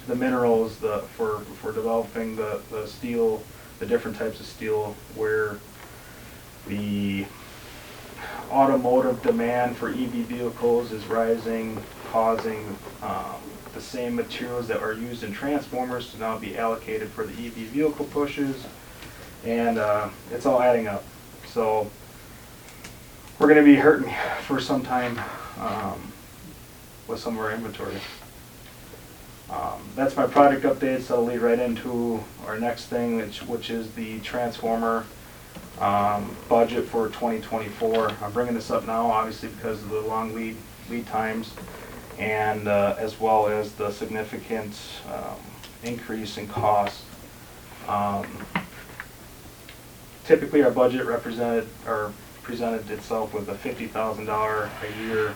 the minerals, for developing the steel, the different types of steel, where the automotive demand for EV vehicles is rising, causing the same materials that are used in transformers to now be allocated for the EV vehicle pushes, and it's all adding up. So we're going to be hurting for some time with some of our inventory. That's my product update, so I'll lead right into our next thing, which is the transformer budget for 2024. I'm bringing this up now, obviously, because of the long lead times, and as well as the significant increase in cost. Typically, our budget presented itself with a $50,000 a year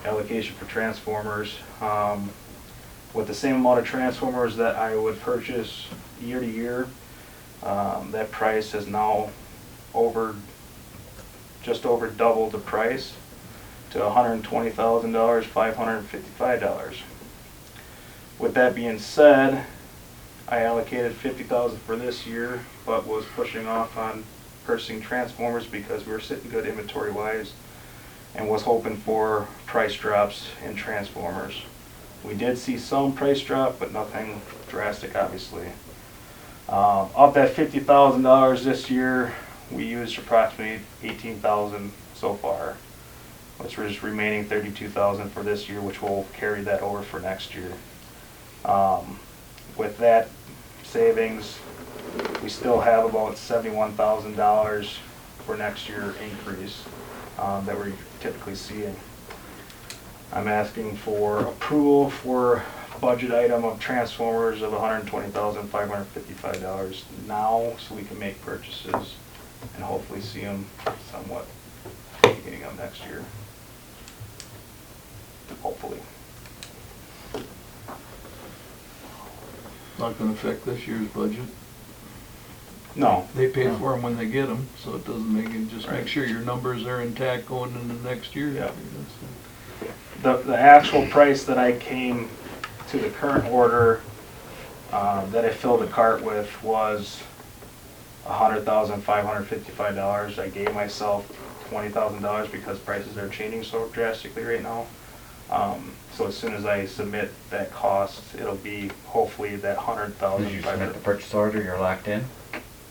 allocation for transformers. With the same amount of transformers that I would purchase year to year, that price is now just over double the price to $120,000, $555. With that being said, I allocated $50,000 for this year, but was pushing off on purchasing transformers because we were sitting good inventory wise and was hoping for price drops in transformers. We did see some price drop, but nothing drastic, obviously. Of that $50,000 this year, we used approximately $18,000 so far, which is remaining $32,000 for this year, which will carry that over for next year. With that savings, we still have about $71,000 for next year increase that we're typically seeing. I'm asking for approval for budget item of transformers of $120,555 now, so we can make purchases and hopefully see them somewhat beginning of next year. Hopefully. Not gonna affect this year's budget. No. They pay for them when they get them, so it doesn't make it, just make Right. sure your numbers are intact going into next year. Yeah. The actual price that I came to the current order that I filled the cart with was $100,555. I gave myself $20,000 because prices are changing so drastically right now. So as soon as I submit that cost, it'll be hopefully that Did you submit the $100,000. purchase order, you're locked in?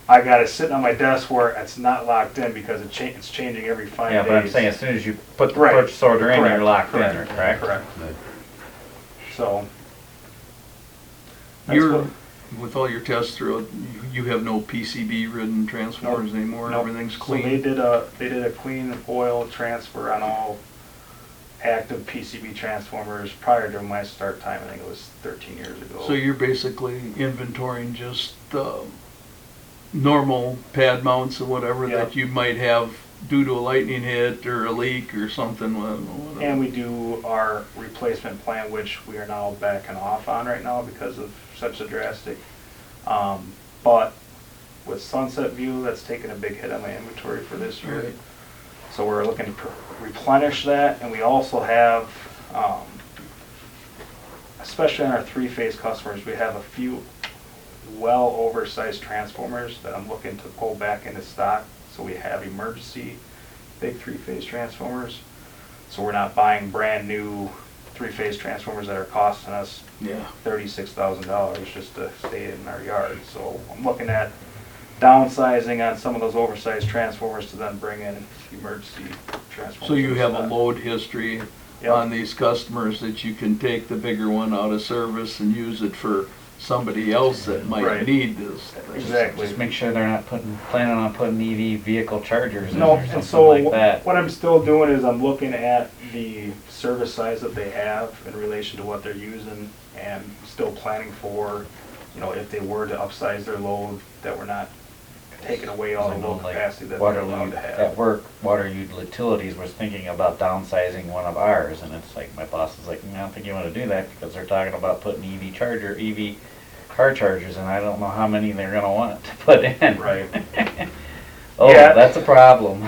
I got it sitting on my desk where it's not locked in because it's changing every 5 Yeah, days. but I'm saying as soon as you put the Right. purchase order in, you're Correct. locked in, Correct. correct? Correct. So. that's You're, what- with all your tests through, you have no PCB ridden transformers anymore, Nope. everything's So they clean? did a clean oil transfer on all active PCB transformers prior to my start time. I think it was 13 years ago. So you're basically inventorying just, normal pad mounts or whatever Yeah. that you might have due to a lightning hit or a leak or something, whatever. And we do our replacement plan, which we are now backing off on right now because of such a drastic. But with Sunset View, that's taken a big hit on my inventory for this year. Right. So we're looking to replenish that, and we also have, especially on our three-phase customers, we have a few well oversized transformers that I'm looking to pull back into stock. So we have emergency big three-phase transformers. So we're not buying brand new three-phase transformers that are costing us Yeah. $36,000 just to stay in our yard. So I'm looking at downsizing on some of those oversized transformers to then bring in emergency transformers. So you have a instead. load history Yep. on these customers that you can take the bigger one out of service and use it for somebody else that might Right. need this. Exactly. Just make sure they're not planning on putting EV vehicle chargers in No, or and something so like that. what I'm still doing is I'm looking at the service size that they have in relation to what they're using and still planning for, if they were to upsize their load, that we're not taking away all the load Like capacity that they're Water allowed to At have. work, Water Utilities was thinking about downsizing one of ours, and it's like, my boss is like, I don't think you wanna do that, because they're talking about putting EV car chargers, and I don't know how many they're gonna want to put in. Right. Oh, Yeah. that's a problem.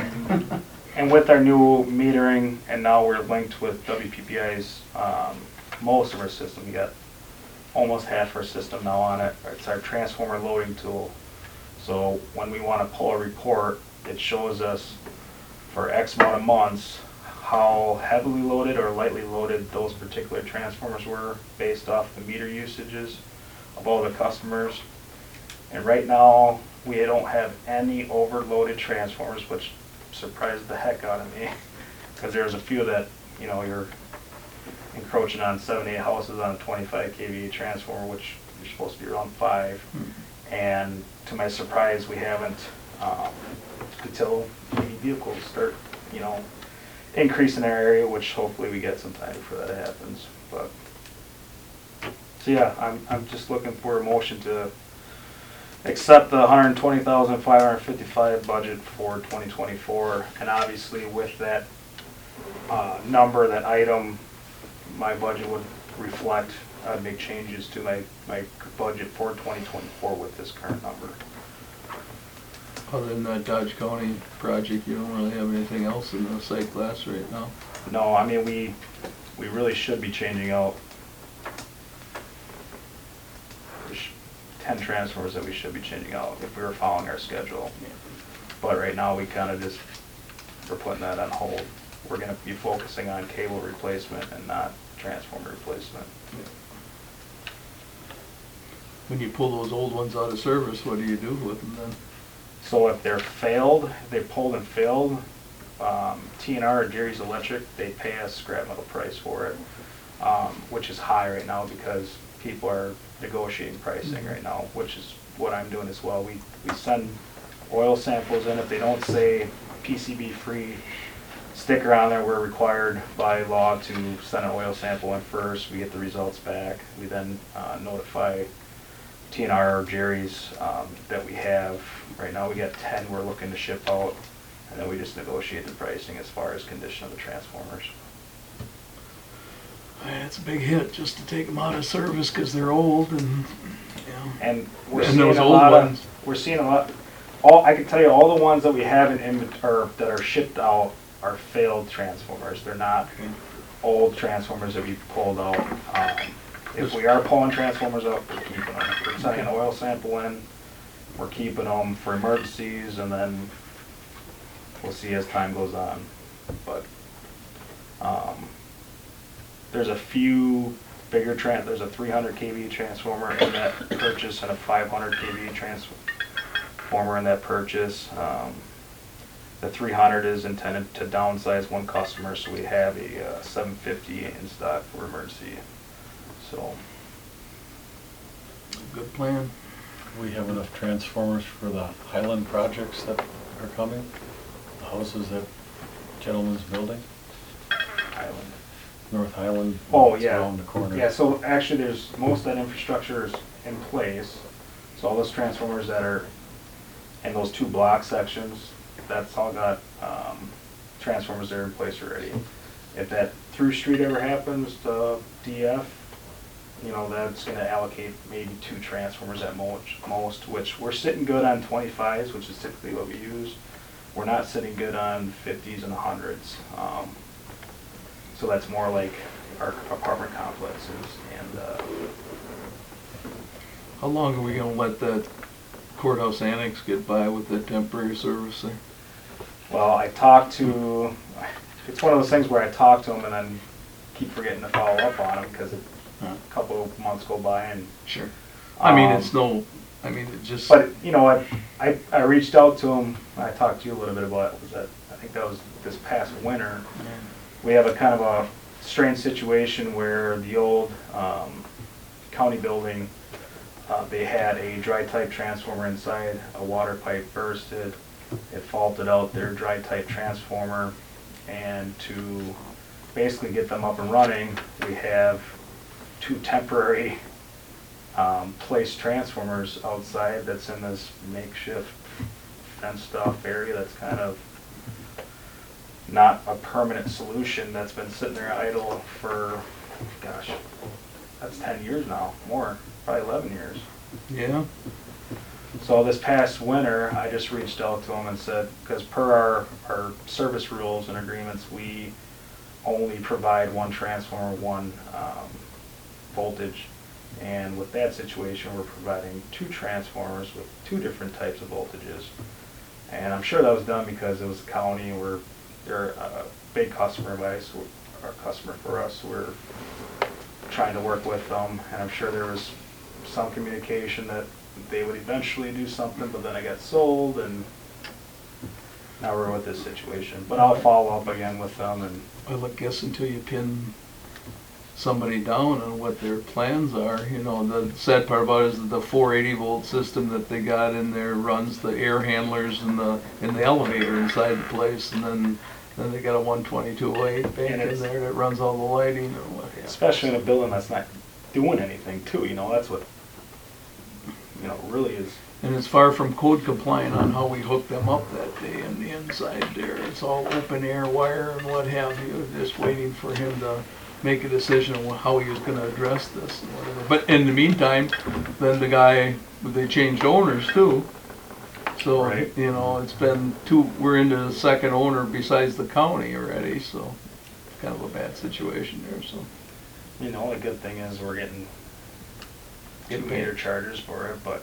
And with our new metering, and now we're linked with WPPI's, most of our system, we got almost half our system now on it. It's our transformer loading tool. So when we want to pull a report, it shows us for X amount of months how heavily loaded or lightly loaded those particular transformers were based off the meter usages of all the customers. And right now, we don't have any overloaded transformers, which surprised the heck out of me. Because there's a few that, you're encroaching on 7, 8 houses on a 25 kVA transformer, which you're supposed to be around 5. And to my surprise, we haven't, until EV vehicles start, increasing our area, which hopefully we get some time before that happens. But, so yeah, I'm just looking for a motion to accept the $120,555 budget for 2024. And obviously with that number, that item, my budget would reflect, I'd make changes to my budget for 2024 with this current number. Other than that Dodge County project, you don't really have anything else in the site class right now? No, I mean, we really should be changing out 10 transformers that we should be changing out if we were following our schedule. But right now, we kind of just, we're putting that on hold. We're gonna be focusing on cable replacement and not transformer replacement. When you pull those old ones out of service, what do you do with them then? So if they're failed, if they pulled and failed, TNR or Jerry's Electric, they pay us scrap metal price for it, which is high right now because people are negotiating pricing right now, which is what I'm doing as well. We send oil samples in. If they don't say PCB free sticker on there, we're required by law to send an oil sample in first. We get the results back. We then notify TNR or Jerry's that we have. Right now we got 10 we're looking to ship out, and then we just negotiate the pricing as far as condition of the transformers. It's a big hit just to take them out of service because they're old and, you know. And we're And seeing those a old lot ones. we're seeing a lot. I can tell you all the ones that we have in inventory that are shipped out are failed transformers. They're not old transformers that we pulled out. If we are pulling transformers out, we're keeping them. If we're sending an oil sample in, we're keeping them for emergencies, and then we'll see as time goes on. But there's a few bigger there's a 300 kV transformer in that purchase and a 500 kV transformer in that purchase. The 300 is intended to downsize one customer, so we have a 750 in stock for emergency. So, Good plan. We have enough transformers for the Highland projects that are coming? The houses that gentleman's building? Highland. North Highland? Oh, it's yeah. around the corner. Yeah, so actually there's, most of that infrastructure is in place. So all those transformers that are in those 2 block sections, that's all got transformers that are in place already. If that through street ever happens, the DF, you know, that's gonna allocate maybe 2 transformers at most, which we're sitting good on 25s, which is typically what we use. We're not sitting good on 50s and 100s. So that's more like our apartment complexes. And How long are we gonna let that courthouse annex get by with the temporary service there? well, I talked to, it's one of those things where I talk to them and then keep forgetting to follow up on them because a couple of months go by and. Sure. I mean, it's no, I mean, it just. But, you know, I reached out to them, I talked to you a little bit about, I think that was this past winter. We have a kind of a strange situation where the old county building, they had a dry type transformer inside, a water pipe bursted, it faulted out their dry type transformer, and to basically get them up and running, we have 2 temporary placed transformers outside that's in this makeshift fenced off area that's kind of not a permanent solution, that's been sitting there idle for, gosh, that's 10 years now, more, probably 11 years. Yeah. So this past winter, I just reached out to them and said, because per our service rules and agreements, we only provide 1 transformer, 1 voltage. And with that situation, we're providing 2 transformers with 2 different types of voltages. And I'm sure that was done because it was the county, they're a big customer of ours, or a customer for us. We're trying to work with them, and I'm sure there was some communication that they would eventually do something, but then I got sold, and now we're with this situation. But I'll follow up again with them. And Well, I guess until you pin somebody down on what their plans are, you know, the sad part about it is that the 480 volt system that they got in there runs the air handlers and the elevator inside the place, and then they got a 12208 bank in there that runs all the lighting and what. Yeah. especially in a building that's not doing anything too, you know, that's what, you know, really is And it's far from code compliant on how we hooked them up that day in the inside there. It's all open air wire and what have you, just waiting for him to make a decision on how he was gonna address this and whatever. But in the meantime, then the guy, they changed owners too. So, Right. you know, it's been we're into the second owner besides the county already, so it's kind of a bad situation there, so. I mean, the only good thing is we're getting Get 2 paid. meter chargers for it, but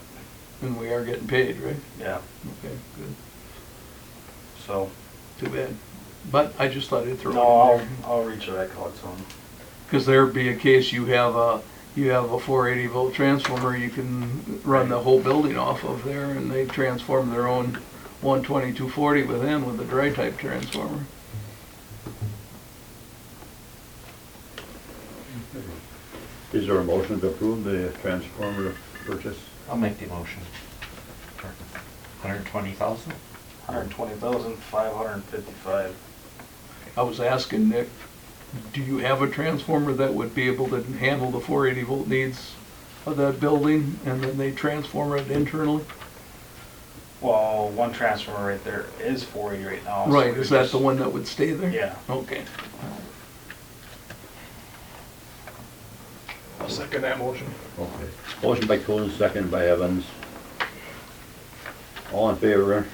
And we are getting paid, right? yeah, Okay, good. so. Too bad. But I just thought I'd throw No, it in there. I'll reach back out to him. Because there'd be a case you have a 480 volt transformer you can run the whole building off of there, and they transform their own 120 240 within with a dry type transformer. Is there a motion to approve the transformer purchase? I'll make the motion. 120,000? 120,555. I was asking Nick, do you have a transformer that would be able to handle the 480 volt needs of that building, and then they transform it internally? Well, one transformer right there is 480 right now. so Right, we is that just- the one that would stay there? Yeah. Okay. I'll second that motion. Okay. Motion by Coon, second by Evans. All in favor?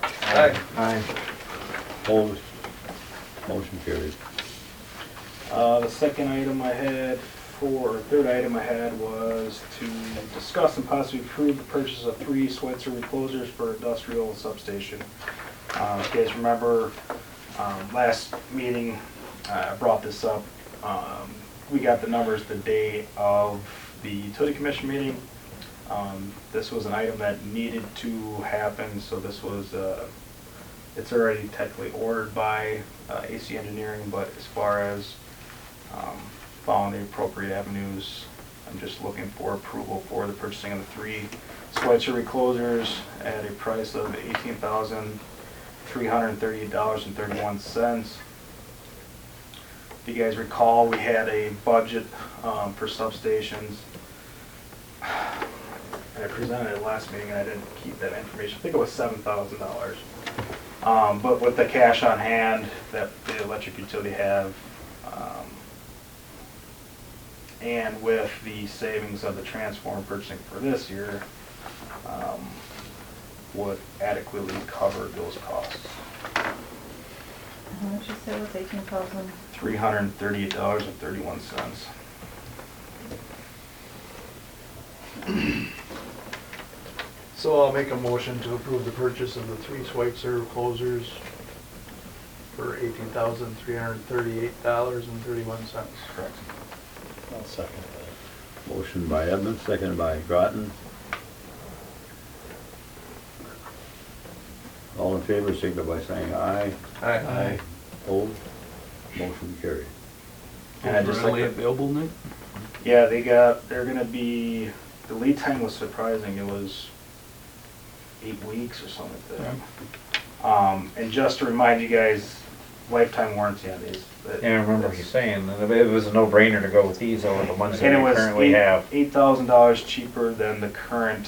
Aye. Opposed? Motion carries. The second item I had or third item I had was to discuss and possibly approve the purchase of 3 Schweitzer reclosers for industrial substation. If you guys remember, last meeting, I brought this up. We got the numbers the day of the utility commission meeting. This was an item that needed to happen, so this was, it's already technically ordered by AC Engineering, but as far as following the appropriate avenues, I'm just looking for approval for the purchasing of the 3 Schweitzer reclosers at a price of $18,338.31. If you guys recall, we had a budget for substations. And I presented it last meeting and I didn't keep that information. I think it was $7,000. But with the cash on hand that the electric utility have, and with the savings of the transformer purchasing for this year, would adequately cover those costs. How much you say was 18,000? $338.31. So I'll make a motion to approve the purchase of the 3 Schweitzer closers for $18,338.31. Correct. I'll second that. Motion by Edmonds, seconded by Groton. All in favor, signify by saying aye. Aye. Opposed? Motion carried. And I'd just like Readily to- available, Nick? Yeah, they're gonna be, the lead time was surprising, it was 8 weeks or something like that. And just to remind you guys, lifetime warranty on these. Yeah, I remember you saying that it was a no-brainer to go with these over the ones that And it we was currently have. $8,000 cheaper than the current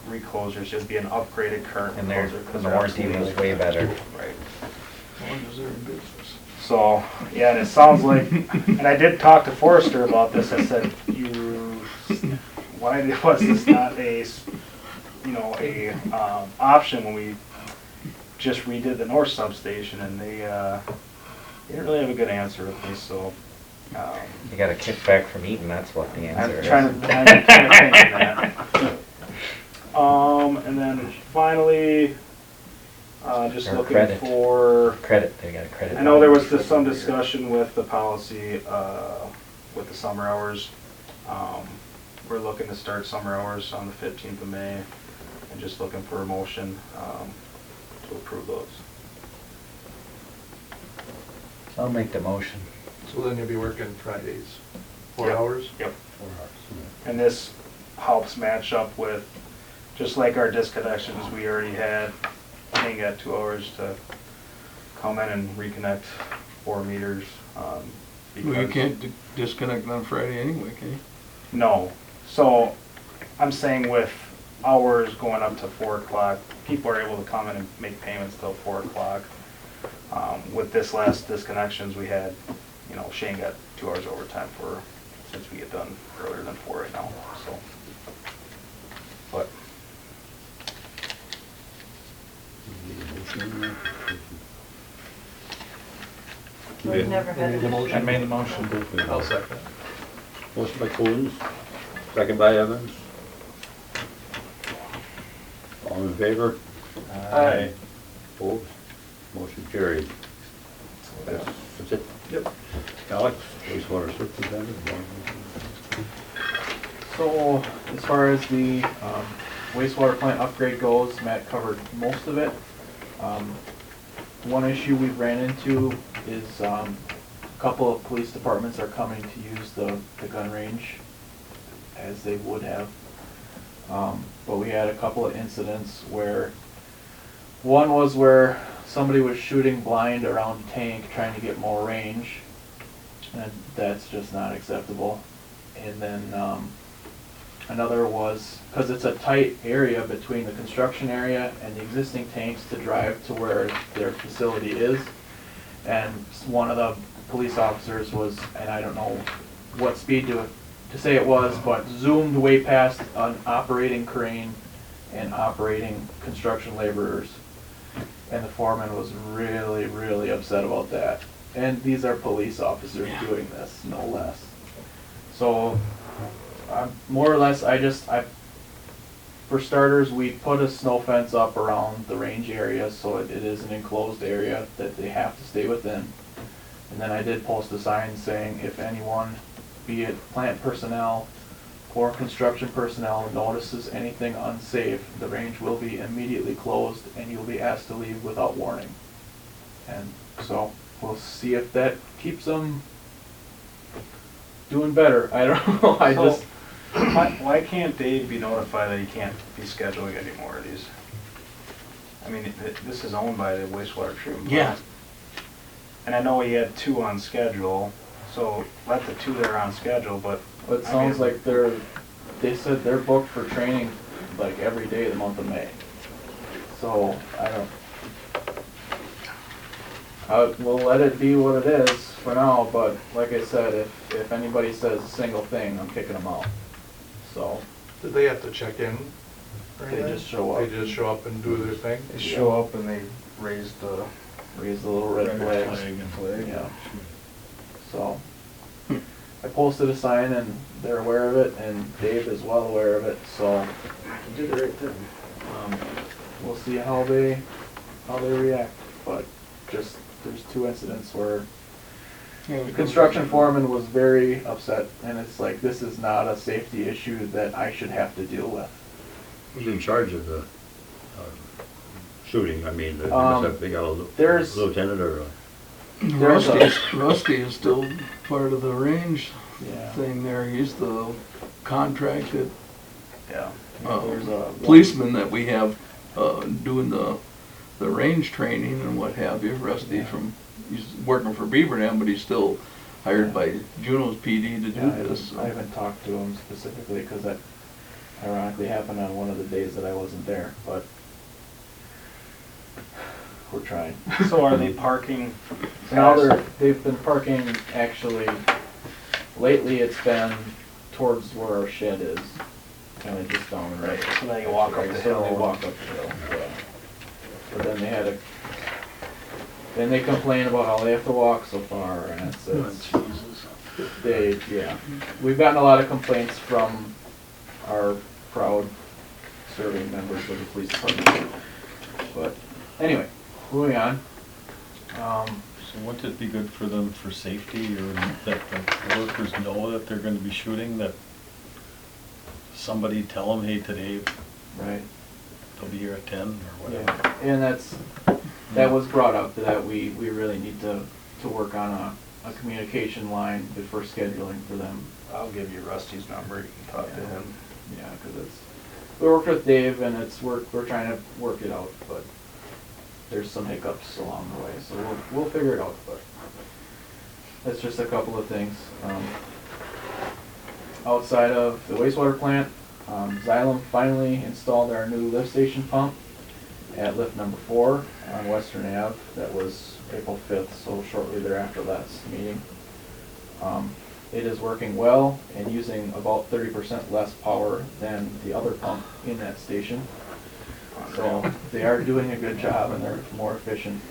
reclosers, it'd be an upgraded current And recloser. and the warranty was way better. Right. As long as they're in business. So, yeah, and it sounds like, and I did talk to Forrester about this, I said, why was this not a option when we just redid the north substation, and they didn't really have a good answer with me, so. You got a kickback from Eaton, that's what the answer I'm is. trying to think of that. And then finally, just Or looking credit. for. Credit, they got a credit. I know there was some discussion with the policy, with the summer hours. We're looking to start summer hours on the 15th of May, and just looking for a motion, to approve those. I'll make the motion. So then you'll be working Fridays, 4 Yep. hours? Yep. 4 hours. And this helps match up with, just like our disconnections, we already had, King got 2 hours to come in and reconnect 4 meters. Well, you because- can't disconnect on Friday anyway, can you? No. So I'm saying with hours going up to 4 o'clock. People are able to come in and make payments till 4 o'clock. With this last disconnections we had, you know, Shane got 2 hours overtime since we get done earlier than 4 right now, so. But We've never had Made the a, motion. I made the motion. I'll second. Motion by Coons, second by Evans. All in favor? Aye. Opposed? Motion carried. That's it? Yep. Alex, wastewater superintendent? So, as far as the wastewater plant upgrade goes, Matt covered most of it. One issue we've ran into is a couple of police departments are coming to use the gun range as they would have. But we had a couple of incidents where, one was where somebody was shooting blind around a tank trying to get more range, and that's just not acceptable. And then another was, because it's a tight area between the construction area and the existing tanks to drive to where their facility is. And one of the police officers was, and I don't know what speed to say it was, but zoomed way past an operating crane and operating construction laborers. And the foreman was really, really upset about that. And these are police officers doing this, no less. So, more or less, for starters, we put a snow fence up around the range area, so it is an enclosed area that they have to stay within. And then I did post a sign saying if anyone, be it plant personnel or construction personnel, notices anything unsafe, the range will be immediately closed and you'll be asked to leave without warning. And so we'll see if that keeps them doing better. I don't know. why can't Dave be notified that he can't be scheduling any more of these? I mean, this is owned by the wastewater treatment plant. Yeah. And I know he had 2 on schedule, so let the 2 that are on schedule, but. It sounds like they said they're booked for training like every day of the month of May. So, we'll let it be what it is for now, but like I said, if anybody says a single thing, I'm kicking them out. So, Did they have to check in? or they anything? just show up. They just show up and do their thing? They show up and they raise the. Raise the little red flags. Flag. Yeah. So, I posted a sign and they're aware of it, and Dave is well aware of it, so. You did the right thing. We'll see how they react, but just, there's 2 incidents where the construction foreman was very upset, and it's like, this is not a safety issue that I should have to deal with. Who's in charge of the shooting? I mean, they got a there's- lieutenant or a... There's Rusty is still part of the range Yeah. thing there. He's the contracted Yeah. There's a policeman that we have doing the range training and what have you. Rusty he's working for Beaver Dam, but he's still hired by Juneau's PD to do this. I haven't talked to him specifically, because that ironically happened on one of the days that I wasn't there, but we're trying. So are they parking? Now they've been parking, actually, lately it's been towards where our shed is, kind of just down the right. So then you walk up the So they hill. walk up the hill, yeah. But then then they complain about how they have to walk so far, and we've gotten a lot of complaints from our proud serving members of the police department. But anyway, moving on. So wouldn't it be good for them for safety, or that the workers know that they're gonna be shooting, that somebody tell them, hey, today Right. they'll be here at 10 or whatever? Yeah, and that was brought up, that we really need to work on a communication line before scheduling for them. I'll give you Rusty's number, you can talk to him. Yeah, because we worked with Dave, and we're trying to work it out, but there's some hiccups along the way, so we'll figure it out, but that's just a couple of things. Outside of the wastewater plant, Xylem finally installed our new lift station pump at lift number 4 on Western Ave. That was April 5th, so shortly thereafter last meeting. It is working well and using about 30% less power than the other pump in that station. So they are doing a good job and they're more efficient.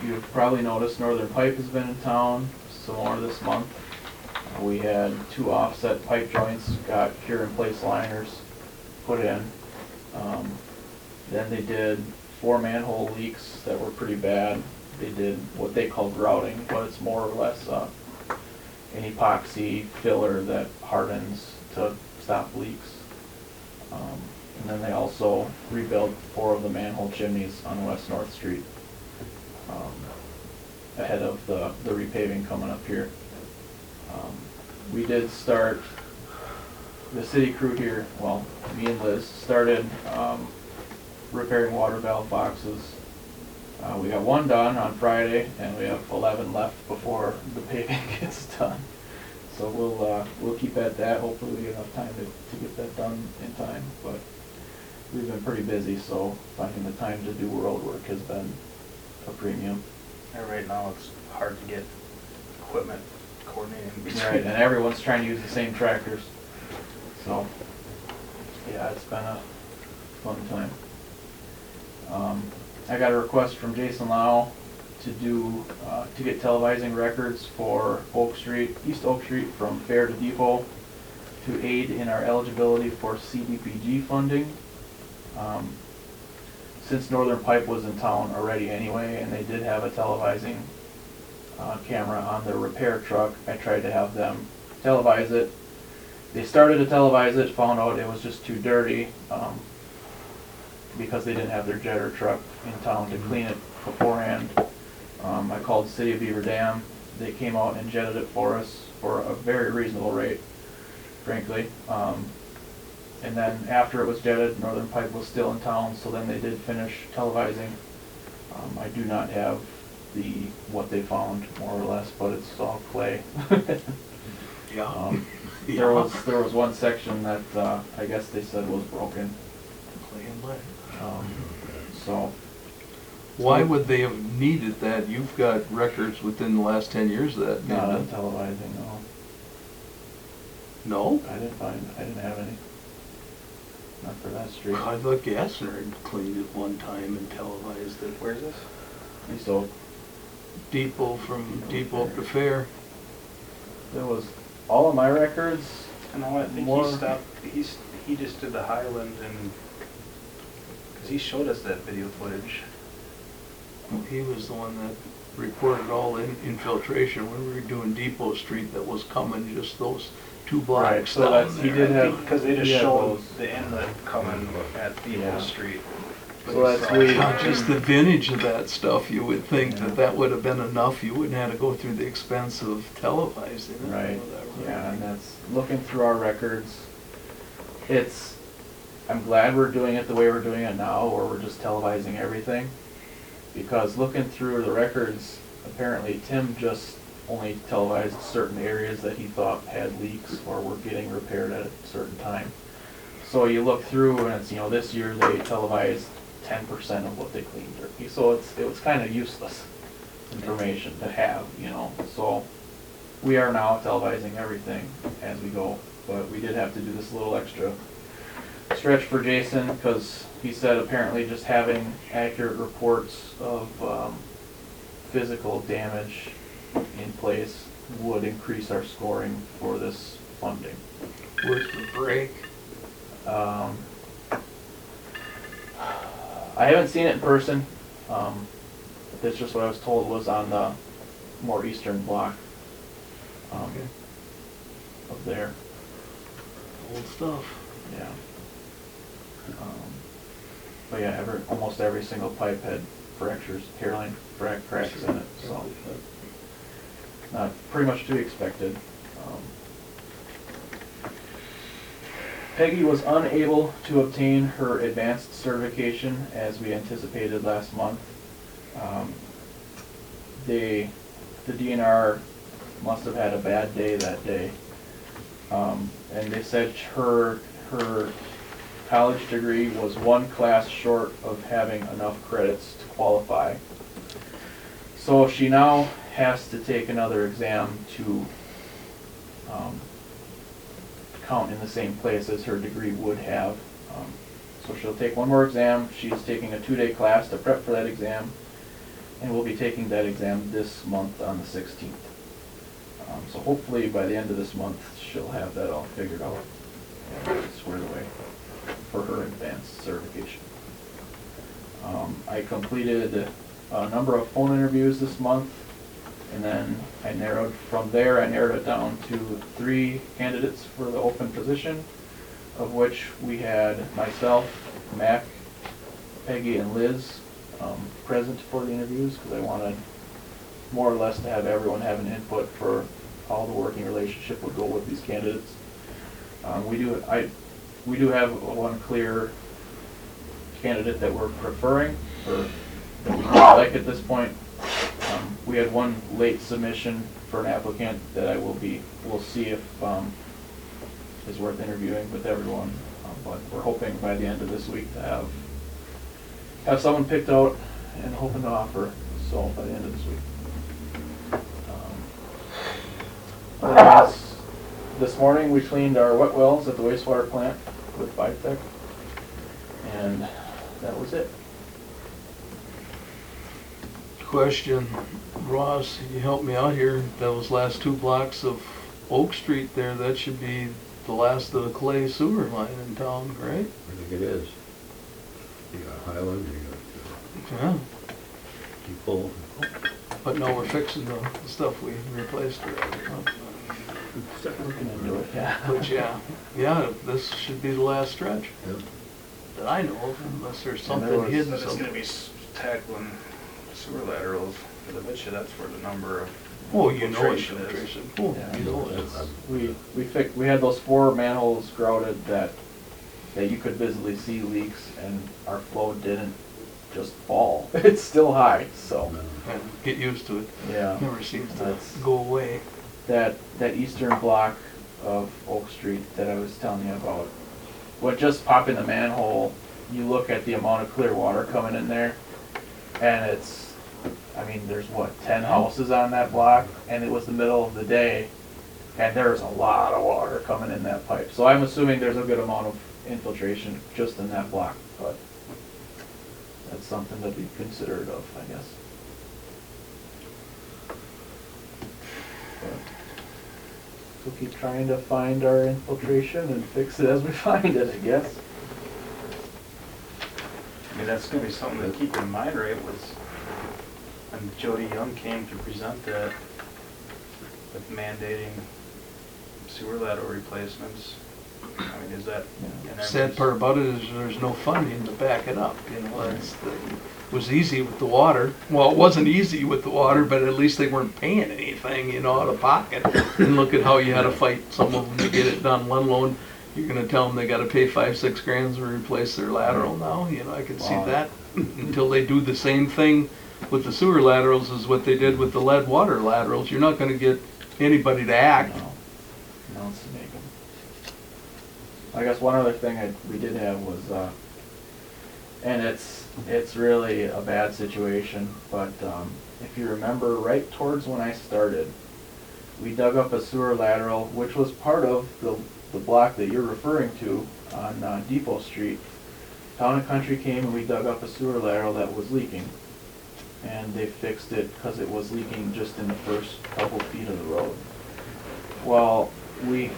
You've probably noticed Northern Pipe has been in town some more this month. We had 2 offset pipe joints, got cure-in-place liners put in. Then they did 4 manhole leaks that were pretty bad. They did what they call grouting, but it's more or less an epoxy filler that hardens to stop leaks. And then they also rebuilt 4 of the manhole chimneys on West North Street ahead of the repaving coming up here. We did start, the city crew here, well, me and Liz, started repairing water valve boxes. We got 1 done on Friday, and we have 11 left before the paving gets done. So we'll keep at that. Hopefully we get enough time to get that done in time. But we've been pretty busy, so finding the time to do road work has been a premium. And right now, it's hard to get equipment coordinated in between. Right, and everyone's trying to use the same tractors. So, yeah, it's been a fun time. I got a request from Jason Lau to get televising records for East Oak Street from Fair to Depot to aid in our eligibility for CDPG funding. Since Northern Pipe was in town already anyway, and they did have a televising camera on their repair truck, I tried to have them televise it. They started to televise it, found out it was just too dirty because they didn't have their jetter truck in town to clean it beforehand. I called the City of Beaver Dam. They came out and jetted it for us for a very reasonable rate, frankly. And then after it was jetted, Northern Pipe was still in town, so then they did finish televising. I do not have what they found, more or less, but it's all clay. Yeah. There was one section that I guess they said was broken. Clay and lead. So Why would they have needed that? You've got records within the last 10 years of that. not on televising, no. No? I didn't have any. Not for that street. I thought Gassner had cleaned it one time and televised it. Where's this? So Depot, from Depot to Fair. there was all of my records. And I think More- he stopped, he just did the Highland and, because he showed us that video footage. He was the one that reported all the infiltration when we were doing Depot Street that was coming just those 2 blocks Right, so down that's- he there. did have- Because they just yeah, showed those. the inlet coming at Depot Yeah. Street. So that's we- Not just the vintage of that stuff, you would think that would have been enough. You wouldn't have to go through the expense of televising it. Right, or whatever. yeah, and that's, looking through our records, I'm glad we're doing it the way we're doing it now, where we're just televising everything. Because looking through the records, apparently Tim just only televised certain areas that he thought had leaks or were getting repaired at a certain time. So you look through and it's, this year they televised 10% of what they cleaned. So it was kind of useless information to have, So we are now televising everything as we go, but we did have to do this little extra stretch for Jason because he said apparently just having accurate reports of physical damage in place would increase our scoring for this funding. Where's the break? I haven't seen it in person. That's just what I was told was on the more eastern block Okay. of there. Old stuff. Yeah. But yeah, almost every single pipe had fractures, hairline cracks in it, so pretty much to be expected. Peggy was unable to obtain her advanced certification as we anticipated last month. The DNR must have had a bad day that day And they said her college degree was one class short of having enough credits to qualify. So she now has to take another exam to count in the same place as her degree would have. So she'll take one more exam. She's taking a 2-day class to prep for that exam, and we'll be taking that exam this month on the 16th. So hopefully by the end of this month, she'll have that all figured out and squared away for her advanced certification. I completed a number of phone interviews this month, and then I narrowed it down to 3 candidates for the open position, of which we had myself, Mac, Peggy, and Liz present for the interviews, because I wanted more or less to have everyone have an input for how the working relationship would go with these candidates. We do have one clear candidate that we're preferring, or that we like at this point. We had one late submission for an applicant that we'll see if is worth interviewing with everyone. But we're hoping by the end of this week to have someone picked out and hoping to offer, so by the end of this week. Otherwise, this morning we cleaned our wet wells at the wastewater plant with Bitech, and that was it. Question, Ross, you help me out here. Those last 2 blocks of Oak Street there, that should be the last of the clay sewer line in town, right? I think it is. You got Highland, you got Yeah, Depot. but now we're fixing the stuff we replaced already, huh? Looking into it, yeah. But yeah, this should be the last stretch Yep. that I know of, unless there's And there something was- hidden. But it's somewhere. gonna be tackling sewer laterals, because I bet you that's where the number of Oh, you know it's filtration is. filtration. Oh, Yeah. you know it's. We had those 4 manholes grouted that you could visibly see leaks, and our flow didn't just fall. It's still high, so, And get used to it. yeah. Never seems to That's- go away. That eastern block of Oak Street that I was telling you about, what just pop in the manhole, you look at the amount of clear water coming in there, and there's what, 10 houses on that block, and it was the middle of the day, and there's a lot of water coming in that pipe. So I'm assuming there's a good amount of infiltration just in that block, but that's something to be considered of, I guess. But we'll keep trying to find our infiltration and fix it as we find it, I guess. I mean, that's gonna be something to keep in mind, right, was when Jody Young came to present that with mandating sewer lateral replacements. I mean, is that? in Sad part about it is there's no funding to back it up, you know, it was easy with the water. Well, it wasn't easy with the water, but at least they weren't paying anything, you know, out of pocket. And look at how you had to fight some of them to get it done, let alone you're gonna tell them they gotta pay 5-6 grand to replace their lateral now, you know, I can see Wow. that. Until they do the same thing with the sewer laterals as what they did with the lead water laterals, you're not gonna get anybody to act. No, it's to make them. I guess one other thing we did have was, and it's really a bad situation, but if you remember, right towards when I started, we dug up a sewer lateral, which was part of the block that you're referring to on Depot Street. Town and Country came and we dug up a sewer lateral that was leaking. And they fixed it because it was leaking just in the first couple feet of the road. Well, we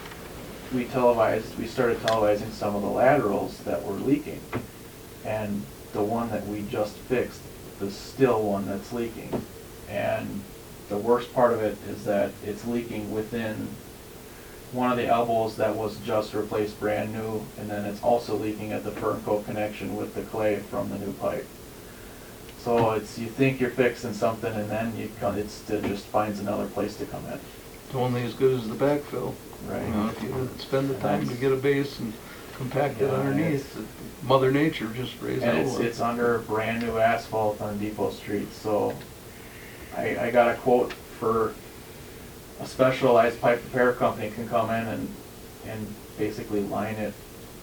started televising some of the laterals that were leaking. And the one that we just fixed is still one that's leaking. And the worst part of it is that it's leaking within one of the elbows that was just replaced brand new, and then it's also leaking at the Fernco connection with the clay from the new pipe. So you think you're fixing something, and then it just finds another place to come in. It's only as good as the backfill. Right. You know, if you spend the time to get a base and compact it Yeah, underneath, Mother Nature just raised And hell. it's under brand new asphalt on Depot Street, so I got a quote for a specialized pipe repair company can come in and and basically line it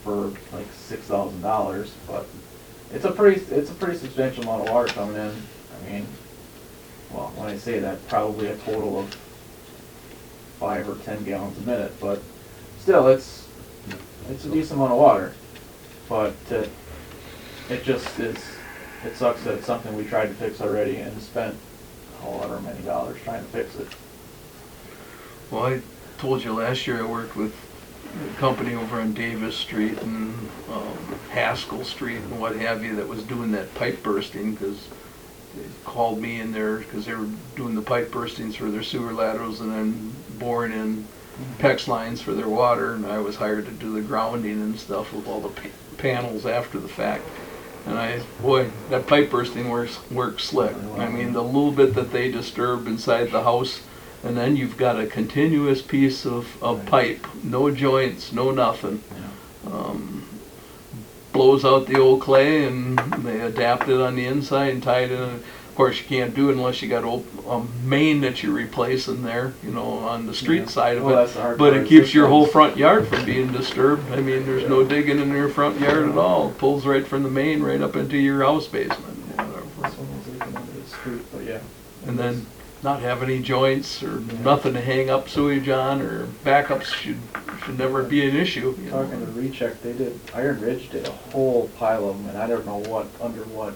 for like $6,000, but it's a pretty substantial amount of water coming in. I mean, well, when I say that, probably a total of 5 or 10 gallons a minute, but still, it's a decent amount of water. But it just is, it sucks that it's something we tried to fix already and spent however many dollars trying to fix it. Well, I told you last year I worked with a company over on Davis Street and Haskell Street and what have you that was doing that pipe bursting, because they called me in there because they were doing the pipe burstings for their sewer laterals and then boring in PEX lines for their water, and I was hired to do the grounding and stuff with all the panels after the fact. And boy, that pipe bursting works slick. I mean, the little bit that they disturb inside the house, and then you've got a continuous piece of pipe, no joints, no nothing. Blows out the old clay, and they adapt it on the inside and tie it in. Of course, you can't do it unless you got a main that you're replacing there, you know, on the street side of Well, it. that's the hard But part, it keeps is your this whole one's- front yard from being disturbed. I mean, there's no digging in your front yard at all. It pulls right from the main right up into your house basement. Whatever. This one was leaking into the street, but yeah. And then not have any joints or nothing to hang up sewage on, or backups should never be an issue. You know. Talking to Recheck, Iron Ridge did a whole pile of them, and I don't know under what,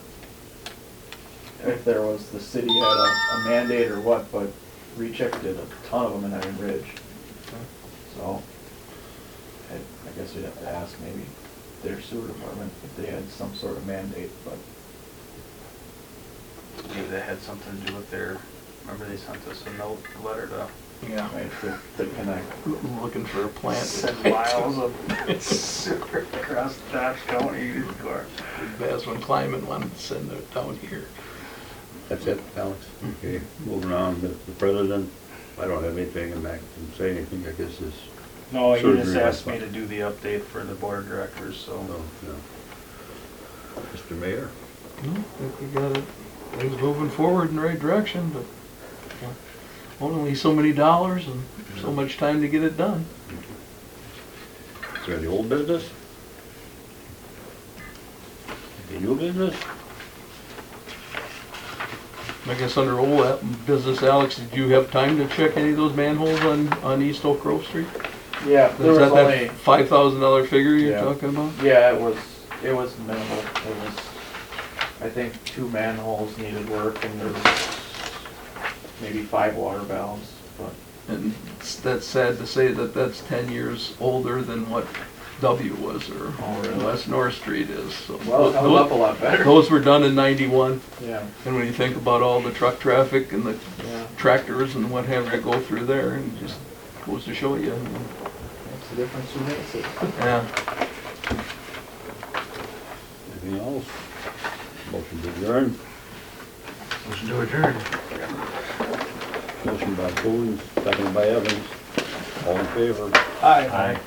if there was, the city had a mandate or what, but Recheck did a ton of them in Iron Ridge. So, I guess we'd have to ask maybe their sewer department if they had some sort of mandate, but. Maybe that had something to do with their, remember they sent us a letter to Yeah. Right, to connect. Looking for a plant. send miles of sewer across Dodge County. That's when Climate wanted to send it down here. That's it, Alex? Okay, moving on, Mr. President, I don't have anything, and Mac didn't say anything, I guess is, No, he just Surgery asked was me to do the update for the board of directors, so. oh, no. Mr. Mayor? No, I think we got it. Things moving forward in the right direction, but only so many dollars and so much time to get it done. Is there any old business? Any new business? I guess under old business, Alex, did you have time to check any of those manholes on East Oak Grove Street? Yeah, there Is was that only, that $5,000 figure you're Yeah. talking about? yeah, it was minimal. It was, I think 2 manholes needed work, and there was maybe 5 water valves, but. And that's sad to say that that's 10 years older than what W was, or Oh, really? West North Street is. So Well, it held up a lot better. those were done in '91, Yeah, and when you think about all the truck traffic and the yeah, tractors and what have you go through there, and just goes to show you. makes a difference who makes it. Yeah. Anything else? Motion to adjourn? Motion to adjourn. Motion by Coons, seconded by Evans. All in favor? Aye.